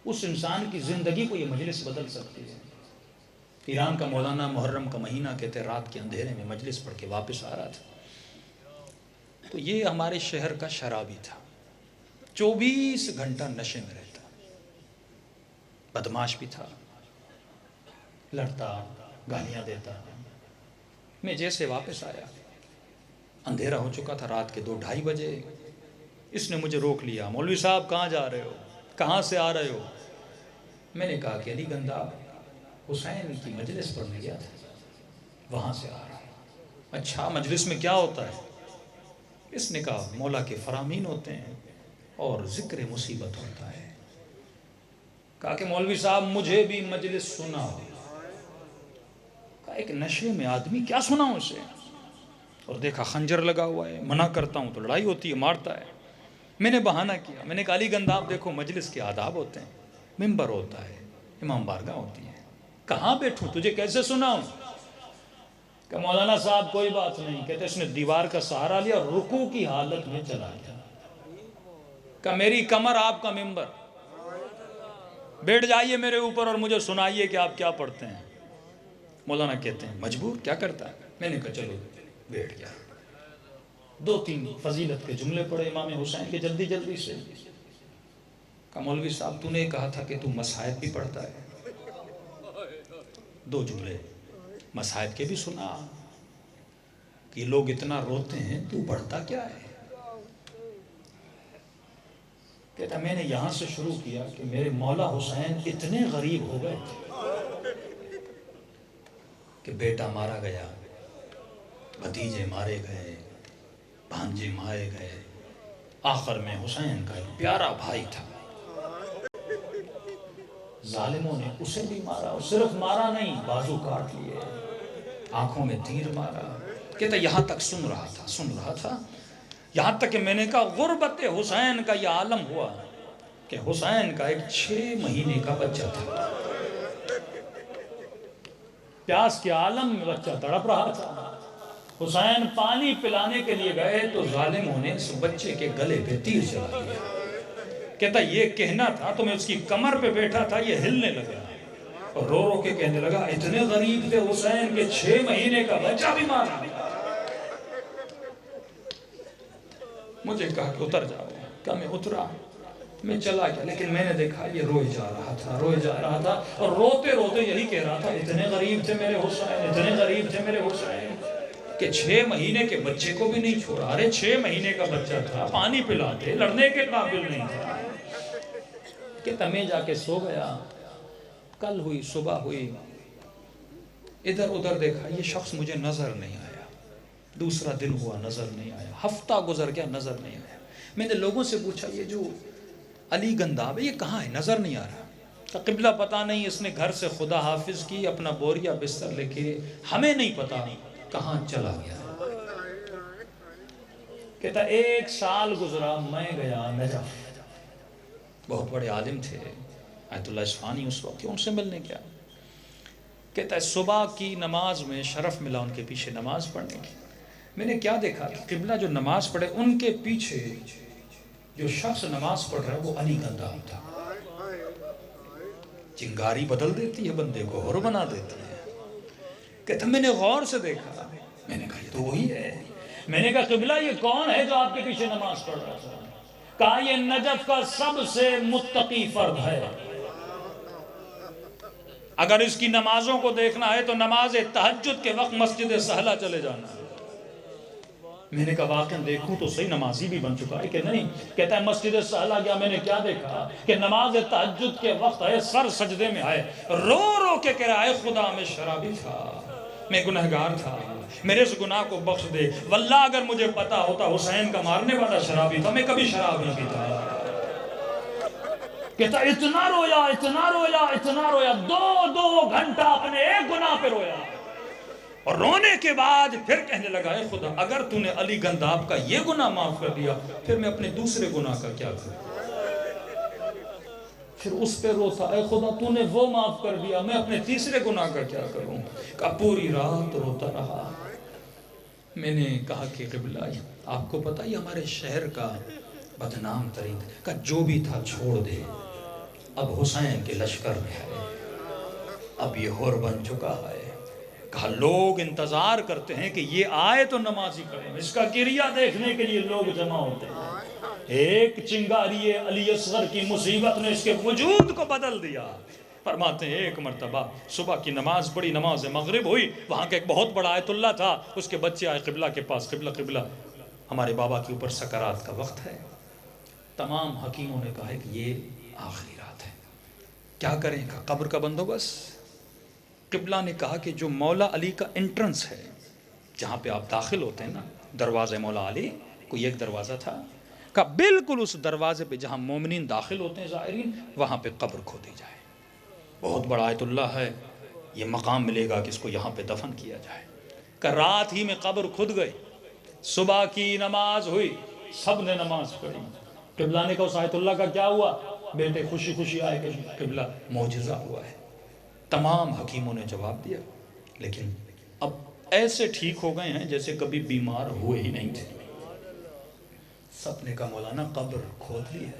اس انسان کی زندگی کو یہ مجلس بدل سکتی ہے۔ ایران کا مولانا محرم کا مہینہ کہتے ہیں رات کے اندھیرے میں مجلس پڑھ کے واپس آ رہا تھا، تو یہ ہمارے شہر کا شرابی تھا، 24 گھنٹہ نشے میں رہتا، بدماش بھی تھا، لڑتا، گالیاں دیتا۔ میں جیسے واپس آیا، اندھیرا ہو چکا تھا، رات کے 2-2:30 بجے۔ اس نے مجھے روک لیا، مولوی صاحب کہاں جا رہے ہو، کہاں سے آ رہے ہو؟ میں نے کہا کہ علی گنداب حسین کی مجلس پڑھنے گیا تھا، وہاں سے آ رہا ہوں۔ اچھا مجلس میں کیا ہوتا ہے؟ اس نے کہا مولا کے فرامین ہوتے ہیں اور ذکر مصیبت ہوتا ہے۔ کہا کہ مولوی صاحب مجھے بھی مجلس سنا ہو۔ کہا ایک نشے میں آدمی کیا سناؤں اسے؟ اور دیکھا خنجر لگا ہوا ہے، منع کرتا ہوں تو لڑائی ہوتی ہے، مارتا ہے۔ میں نے بہانہ کیا، میں نے کہا علی گنداب دیکھو مجلس کے آداب ہوتے ہیں، ممبر ہوتا ہے، امام بارگاہ ہوتی ہے، کہاں بیٹھوں تجھے کیسے سناؤں؟ کہ مولانا صاحب کوئی بات نہیں، کہتے اس نے دیوار کا سہارا لیا اور رکوع کی حالت میں چلا گیا۔ کہ میری کمر آپ کا ممبر، بیٹھ جائیے میرے اوپر اور مجھے سنائیے کہ آپ کیا پڑھتے ہیں۔ مولانا کہتے ہیں مجبور کیا کرتا ہے؟ میں نے کہا چلو بیٹھ گیا، 2-3 فضیلت کے جملے پڑھے امام حسین کے جلدی جلدی سے۔ کہا مولوی صاحب تو نے کہا تھا کہ تو مصائب بھی پڑھتا ہے، 2 جملے مصائب کے بھی سنا کہ یہ لوگ اتنا روتے ہیں تو پڑھتا کیا ہے؟ کہتا میں نے یہاں سے شروع کیا کہ میرے مولا حسین اتنے غریب ہو گئے تھے کہ بیٹا مارا گیا، بھتیجے مارے گئے، بھانجے مائے گئے، آخر میں حسین کا ایک پیارا بھائی تھا، ظالموں نے اسے بھی مارا، اور صرف مارا نہیں، بازو کاٹ لیے، آنکھوں میں تیر مارا۔ کہتا یہاں تک سن رہا تھا، یہاں تک کہ میں نے کہا غربت حسین کا یہ عالم ہوا کہ حسین کا ایک 6 مہینے کا بچہ تھا، پیاس کے عالم میں بچہ تڑپ رہا تھا۔ حسین پانی پلانے کے لیے گئے تو ظالموں نے اس بچے کے گلے پہ تیر چلا دیا۔ کہتا یہ کہنا تھا تو میں اس کی کمر پہ بیٹھا تھا، یہ ہلنے لگا اور رو رو کے کہنے لگا اتنے غریب تھے حسین کے 6 مہینے کا بچہ بھی مارا۔ مجھے کہا کہ اتر جاؤ، کہا میں اترا، میں چلا گیا، لیکن میں نے دیکھا یہ روئے جا رہا تھا اور روتے روتے یہی کہہ رہا تھا اتنے غریب تھے میرے حسین، اتنے غریب تھے میرے حسین، کہ 6 مہینے کے بچے کو بھی نہیں چھوڑا۔ ارے 6 مہینے کا بچہ تھا، پانی پلاتے، لڑنے کے قابل نہیں تھا۔ کہ میں جا کے سو گیا، کل ہوئی، صبح ہوئی، ادھر ادھر دیکھا، یہ شخص مجھے نظر نہیں آیا۔ دوسرا دن ہوا، نظر نہیں آیا، ہفتہ گزر گیا، نظر نہیں آیا۔ میں نے لوگوں سے پوچھا یہ جو علی گنداب ہے یہ کہاں ہے، نظر نہیں آ رہا۔ قبلہ پتہ نہیں، اس نے گھر سے خدا حافظ کی، اپنا بوریا بستر لے کے، ہمیں نہیں پتا کہاں چلا گیا۔ کہتا 1 سال گزرا، میں گیا نجف، بہت بڑے عالم تھے آیت اللہ اصفہانی اس وقت، ان سے ملنے گیا۔ کہتا ہے صبح کی نماز میں شرف ملا ان کے پیچھے نماز پڑھنے کی۔ میں نے کیا دیکھا کہ قبلہ جو نماز پڑھے ان کے پیچھے جو شخص نماز پڑھ رہا ہے وہ علی گنداب تھا۔ چنگاری بدل دیتی ہے بندے کو، اور بنا دیتی ہے۔ کہتا میں نے غور سے دیکھا، میں نے کہا یہ تو وہی ہے۔ میں نے کہا قبلہ یہ کون ہے جو آپ کے پیچھے نماز پڑھ رہا تھا؟ کہا یہ نجف کا سب سے متقی فرد ہے، اگر اس کی نمازوں کو دیکھنا ہے تو نماز تہجد کے وقت مسجد سہلہ چلے جانا۔ میں نے کہا واقعا دیکھوں تو صحیح نمازی بھی بن چکا ہے کہ نہیں؟ کہتا ہے مسجد سہلہ گیا، میں نے کیا دیکھا کہ نماز تہجد کے وقت ہے، سر سجدے میں آئے، رو رو کے کہہ رہا ہے خدا میں شرابی تھا، میں گنہگار تھا، میرے اس گناہ کو بخش دے، واللہ اگر مجھے پتا ہوتا حسین کا مارنے والا شرابی تھا میں کبھی شراب نہیں پیتا۔ کہتا اتنا رویا، اتنا رویا، اتنا رویا، 2 گھنٹہ اپنے ایک گناہ پہ رویا، اور رونے کے بعد پھر کہنے لگا اے خدا اگر تو نے علی گنداب کا یہ گناہ معاف کر دیا پھر میں اپنے دوسرے گناہ کا کیا کروں؟ پھر اس پہ روتا اے خدا تو نے وہ معاف کر دیا، میں اپنے تیسرے گناہ کا کیا کروں؟ کہا پوری رات روتا رہا۔ میں نے کہا کہ قبلہ آپ کو پتا یہ ہمارے شہر کا بدنام ترین، کہا جو بھی تھا چھوڑ دے، اب حسین کے لشکر میں ہے، اب یہ ہور بن چکا ہے۔ کہا لوگ انتظار کرتے ہیں کہ یہ آئے تو نمازی کریں، اس کا گریہ دیکھنے کے لیے لوگ جمع ہوتے ہیں۔ ایک چنگاری علی اصغر کی مصیبت نے اس کے وجود کو بدل دیا۔ فرماتے ہیں ایک مرتبہ صبح کی نماز پڑھی، نماز مغرب ہوئی، وہاں کا ایک بہت بڑا آیت اللہ تھا، اس کے بچے آئے قبلہ کے پاس، قبلہ ہمارے بابا کے اوپر سکرات کا وقت ہے۔ تمام حکیموں نے کہا ہے کہ یہ آخری رات ہے، کیا کریں؟ کہا قبر کا بندوبست۔ قبلہ نے کہا کہ جو مولا علی کا انٹرنس ہے، جہاں پہ آپ داخل ہوتے ہیں نا، دروازہ مولا علی، کوئی ایک دروازہ تھا، کہا بالکل اس دروازے پہ جہاں مومنین داخل ہوتے ہیں زائرین، وہاں پہ قبر کھودی جائے۔ بہت بڑا آیت اللہ ہے، یہ مقام ملے گا کہ اس کو یہاں پہ دفن کیا جائے۔ کہ رات ہی میں قبر کھد گئی، صبح کی نماز ہوئی، سب نے نماز پڑھی۔ قبلہ نے کہا اس آیت اللہ کا کیا ہوا؟ بیٹے خوشی خوشی آئے کہ قبلہ معجزہ ہوا ہے۔ تمام حکیموں نے جواب دیا، لیکن اب ایسے ٹھیک ہو گئے ہیں جیسے کبھی بیمار ہوئے ہی نہیں تھے۔ سب نے کہا مولانا قبر کھود لی ہے،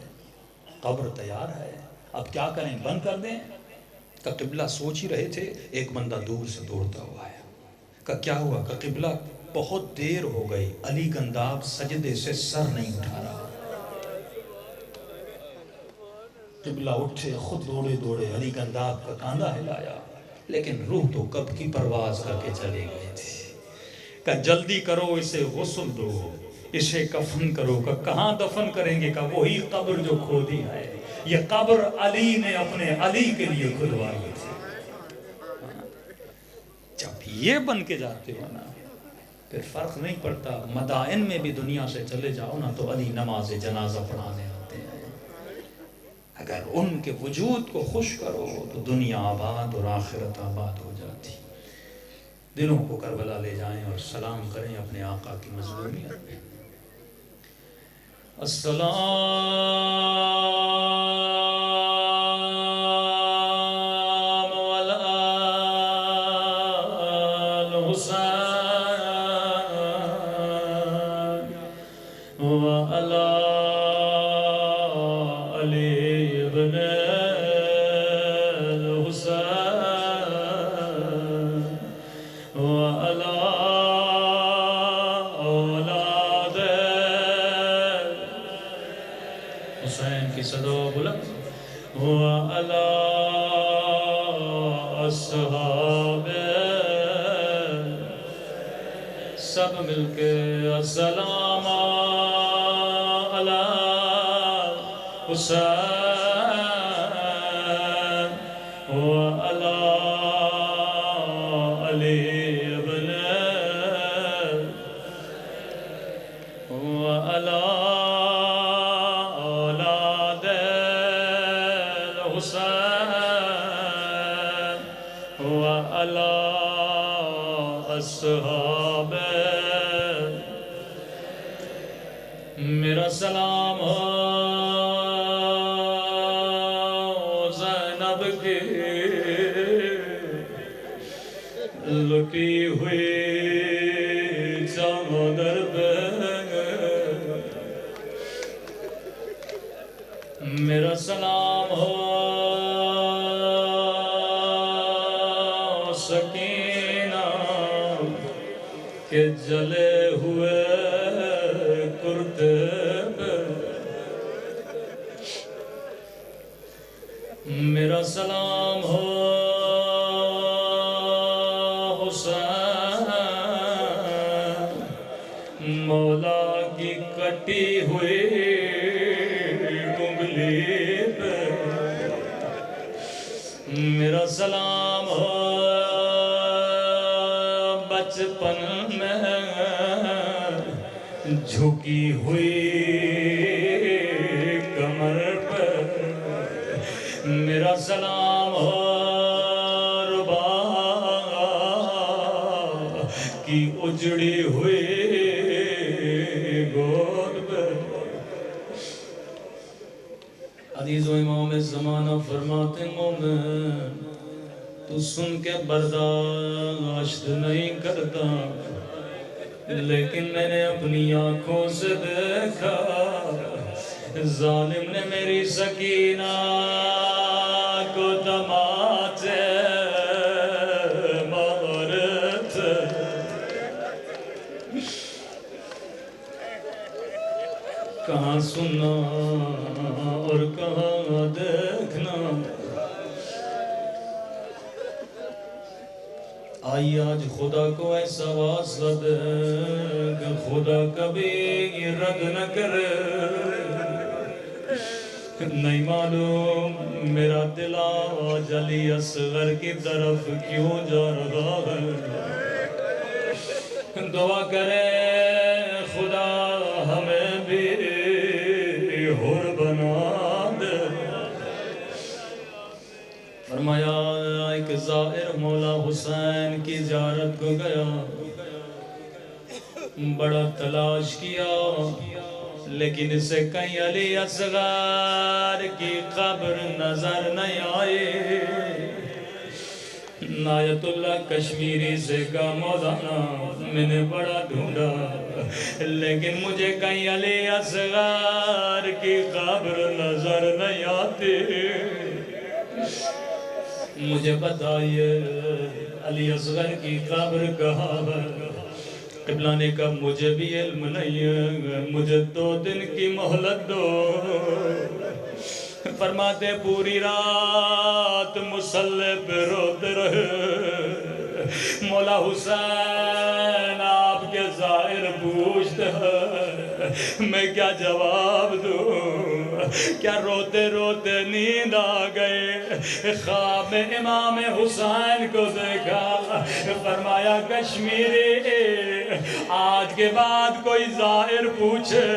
قبر تیار ہے، اب کیا کریں، بند کر دیں؟ کہ قبلہ سوچ ہی رہے تھے، ایک بندہ دور سے دوڑتا ہوا آیا۔ کہ کیا ہوا؟ کہ قبلہ بہت دیر ہو گئی، علی گنداب سجدے سے سر نہیں اٹھا رہا۔ قبلہ اٹھے، خود دوڑے دوڑے علی گنداب کا کاندھا ہلایا، لیکن روح تو کب کی پرواز کر کے چلے گئے تھے۔ کہ جلدی کرو اسے غسل دو، اسے کفن کرو۔ کہ کہاں دفن کریں گے؟ کہ وہی قبر جو کھودی ہے، یہ قبر علی نے اپنے علی کے لیے کھدوائی تھی۔ جب یہ بن کے جاتے ہو نا پھر فرق نہیں پڑتا، مدائن میں بھی دنیا سے چلے جاؤ نا تو علی نماز جنازہ پڑھانے آتے ہیں۔ اگر ان کے وجود کو خوش کرو تو دنیا آباد اور آخرت آباد ہو جاتی۔ دلوں کو کربلا لے جائیں اور سلام کریں اپنے آقا کی مظلومیت میں۔ حسین کی صدا بلند وعلی اصحاب، سب مل کے السلام علی حسین وعلی علی ابن وعلی وعلى اصحاب، میرا سلام ہو زینب کی لٹی ہوئی چادر پہ، میرا سلام ہو سکینہ کے جلے ہوئے کرتے پہ، میرا سلام ہو حسین مولا کی کٹی ہوئی انگلی پہ، میرا سلام ہو بچپن میں جھکی ہوئی کمر پر، میرا سلام ہو ربا کی اجڑی ہوئی گود پر۔ عزیز و امام زمانہ فرماتے مومن تو سن کے برداشت نہیں کرتا، لیکن میں نے اپنی آنکھوں سے دیکھا ظالم نے میری سکینہ کو تماچے مارے تھے، کہاں سننا اور کہاں دیکھنا۔ آئی آج خدا کو ایسا واسطہ دے کہ خدا کبھی رد نہ کرے، نہیں معلوم میرا دل آج علی اصغر کی طرف کیوں جا رہا ہے۔ دعا کرے خدا ہمیں بھی حر بنا دے۔ فرمایا ایک زائر مولا حسین کی زیارت کو گیا، بڑا تلاش کیا لیکن اسے کہیں علی اصغر کی قبر نظر نہیں آئی۔ نایت اللہ کشمیری سے کہا مولانا میں نے بڑا ڈھونڈا لیکن مجھے کہیں علی اصغر کی قبر نظر نہیں آتی، مجھے بتائیے علی اصغر کی قبر کہاں ہے؟ قبلہ نے کہا مجھے بھی علم نہیں ہے، مجھے 2 دن کی مہلت دو۔ فرماتے پوری رات مصلی پہ روتے رہے، مولا حسین آپ کے زائر پوچھتے ہیں میں کیا جواب دوں؟ کیا روتے روتے نیند آ گئے؟ خواب میں امام حسین کو دیکھا، فرمایا کشمیری آج کے بعد کوئی زائر پوچھے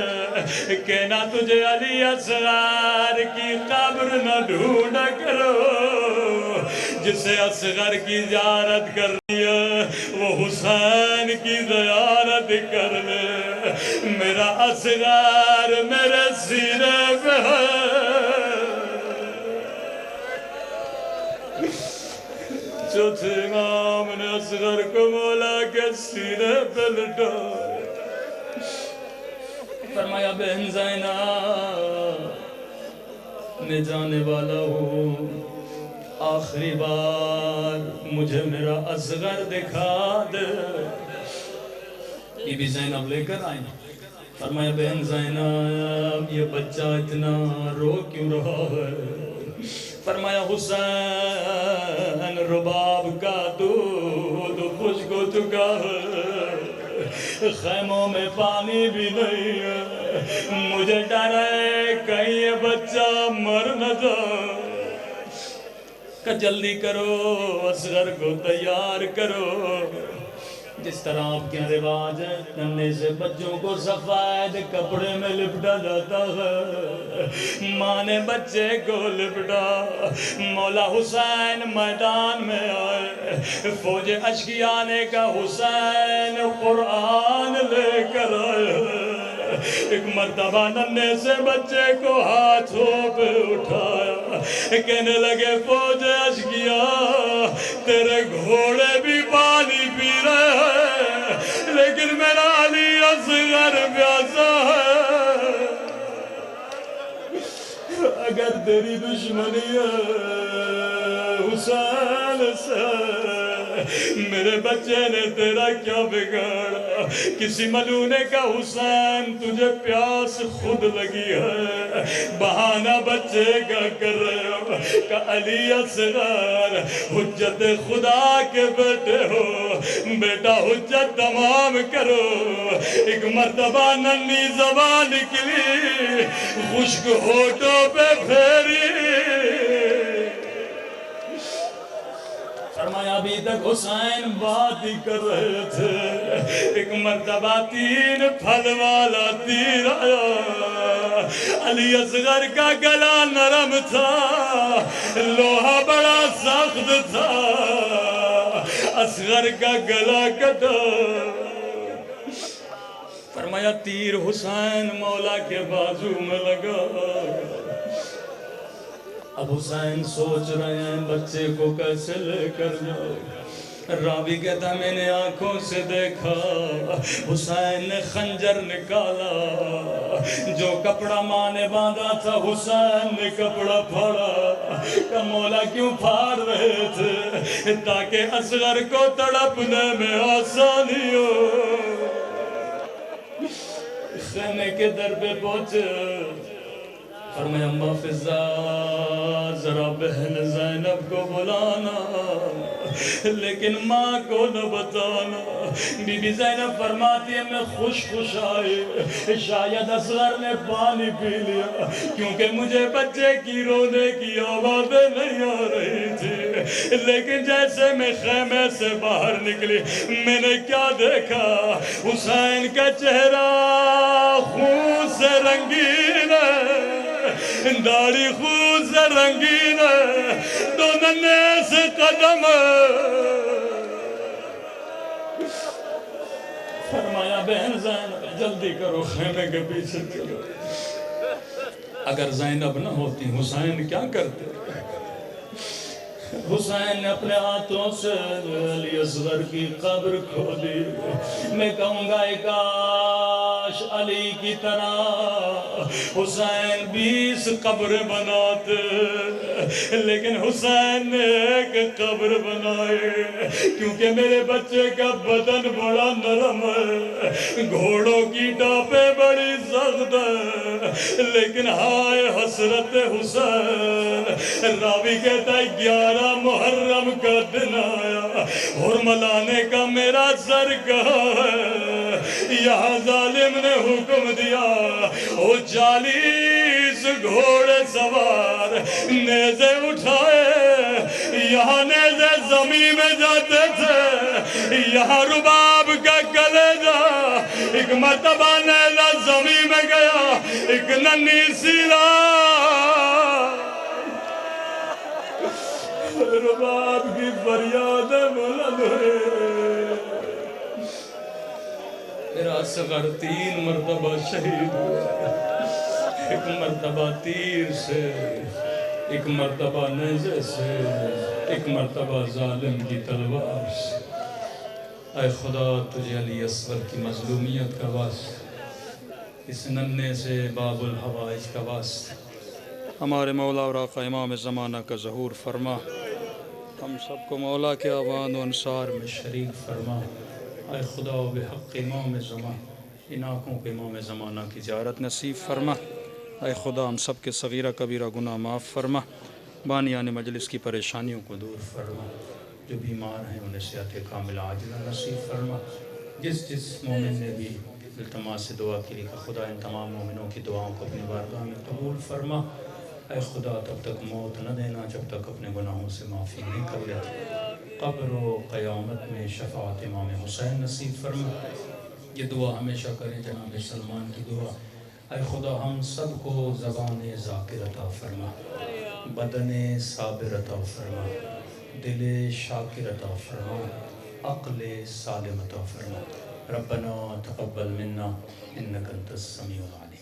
کہنا تجھے علی اصغر کی قبر نہ ڈھونڈا کرو، جسے اصغر کی زیارت کرنی ہے وہ حسین کی زیارت کر لے، میرا اصغر میرے سینے پہ ہے۔ چوتھے امام نے اصغر کو مولا کے سینے پہ لٹایا، فرمایا بہن زینب میں جانے والا ہوں، آخری بار مجھے میرا اصغر دکھا دے۔ بی بی زینب لے کر آئیں، فرمایا بہن زینب یہ بچہ اتنا رو کیوں رہا ہے؟ فرمایا حسین رباب کا دودھ خشک ہو چکا ہے، خیموں میں پانی بھی نہیں ہے، مجھے ڈر ہے کہیں یہ بچہ مر نہ جائے، کہ جلدی کرو اصغر کو تیار کرو۔ جس طرح آپ کے رواج ہے ننھے سے بچوں کو سفید کپڑے میں لپٹا جاتا ہے، ماں نے بچے کو لپٹا، مولا حسین میدان میں آئے، فوج اشقیاء نے کہا حسین قرآن لے کر آئے، ایک مرتبہ ننھے سے بچے کو ہاتھوں پہ اٹھایا، کہنے لگے فوج اشقیاء تیرے گھوڑے بھی پانی پی رہے ہیں لیکن میرا علی اصغر پیاسا ہے، اگر تیری دشمنی ہے حسین سے میرے بچے نے تیرا کیا بگاڑا؟ کسی ملعون نے کہا حسین تجھے پیاس خود لگی ہے، بہانہ بچے کا کر رہے ہو، کہ علی اصغر حجت خدا کے بیٹے ہو، بیٹا حجت تمام کرو۔ ایک مرتبہ ننھی زبان نکلی، خشک ہونٹوں پہ پھیری، فرمایا ابھی تک حسین بات ہی کر رہے تھے، ایک مرتبہ 3 پھل والا تیر آیا، علی اصغر کا گلا نرم تھا، لوہا بڑا سخت تھا، اصغر کا گلا کٹا، فرمایا تیر حسین مولا کے بازو میں لگا، اب حسین سوچ رہے ہیں بچے کو کیسے لے کر جاؤ، راوی کہتا میں نے آنکھوں سے دیکھا حسین نے خنجر نکالا، جو کپڑا ماں نے باندھا تھا حسین نے کپڑا پھاڑا، کہ مولا کیوں پھاڑ رہے تھے؟ تاکہ اصغر کو تڑپنے میں آسانی ہو۔ خیمے کے در پہ پہنچے، فرمایا اماں فضا ذرا بہن زینب کو بلانا لیکن ماں کو نہ بتانا۔ بی بی زینب فرماتی ہے میں خوش آئی، شاید اصغر نے پانی پی لیا، کیونکہ مجھے بچے کی رونے کی آوازیں نہیں آ رہی تھی، لیکن جیسے میں خیمے سے باہر نکلی میں نے کیا دیکھا؟ حسین کا چہرہ خون سے رنگین ہے، داڑھی خون سے رنگین ہے، 2 ننھے سے قدم ہے۔ فرمایا بہن زینب جلدی کرو خیمے کے پیچھے چلو، اگر زینب نہ ہوتی حسین کیا کرتے؟ حسین نے اپنے ہاتھوں سے علی اصغر کی قبر کھولی، میں کہوں گا کاش علی کی طرح حسین 20 قبریں بناتے، لیکن حسین نے ایک قبر بنائے، کیونکہ میرے بچے کا بدن بڑا نرم ہے، گھوڑوں کی ٹاپیں بڑی سخت ہے، لیکن ہائے حسرت حسین۔ راوی کہتا ہے 11 محرم کا دن آیا، حرملانے کا میرا سر کہاں ہے؟ یہاں ظالم نے حکم دیا، وہ 40 گھوڑے سوار نیزے اٹھائے، یہاں نیزے زمین میں جاتے تھے، یہاں رباب کا کلیجہ، ایک مرتبہ نیزہ زمین میں گیا، ایک ننھی سی رباب کی فریاد بلند ہوئے، میرا اصغر 3 مرتبہ شہید ہوا، ایک مرتبہ تیر سے، ایک مرتبہ نیزے سے، ایک مرتبہ ظالم کی تلوار سے۔ اے خدا تجھے علی اصغر کی مظلومیت کا واسطہ، اس ننھے سے باب الحوائج کا واسطہ، ہمارے مولا اور آقا امام زمانہ کا ظہور فرما، ہم سب کو مولا کے آوان و انصار میں شریک فرما۔ اے خدا بحق امام زمانہ ان آنکھوں کے امام زمانہ کی زیارت نصیب فرما۔ اے خدا ہم سب کے صغیرہ کبیرہ گناہ معاف فرما، بانیان مجلس کی پریشانیوں کو دور فرما، جو بیمار ہیں انہیں صحت کاملہ عاجلہ نصیب فرما۔ جس مومن نے بھی التماس سے دعا کی کہ خدا ان تمام مومنوں کی دعاؤں کو اپنی بارگاہ میں قبول فرما۔ اے خدا تب تک موت نہ دینا جب تک اپنے گناہوں سے معافی نہیں کر لیتے، قبر و قیامت میں شفاعت امام حسین نصیب فرما۔ یہ دعا ہمیشہ کریں جناب سلمان کی دعا۔ اے خدا ہم سب کو زبان ذاکر عطا فرما، بدن صابر عطا فرما، دل شاکر عطا فرما، عقل سالم عطا فرما۔ ربنا تقبل منا انک انت السمیع العلیم۔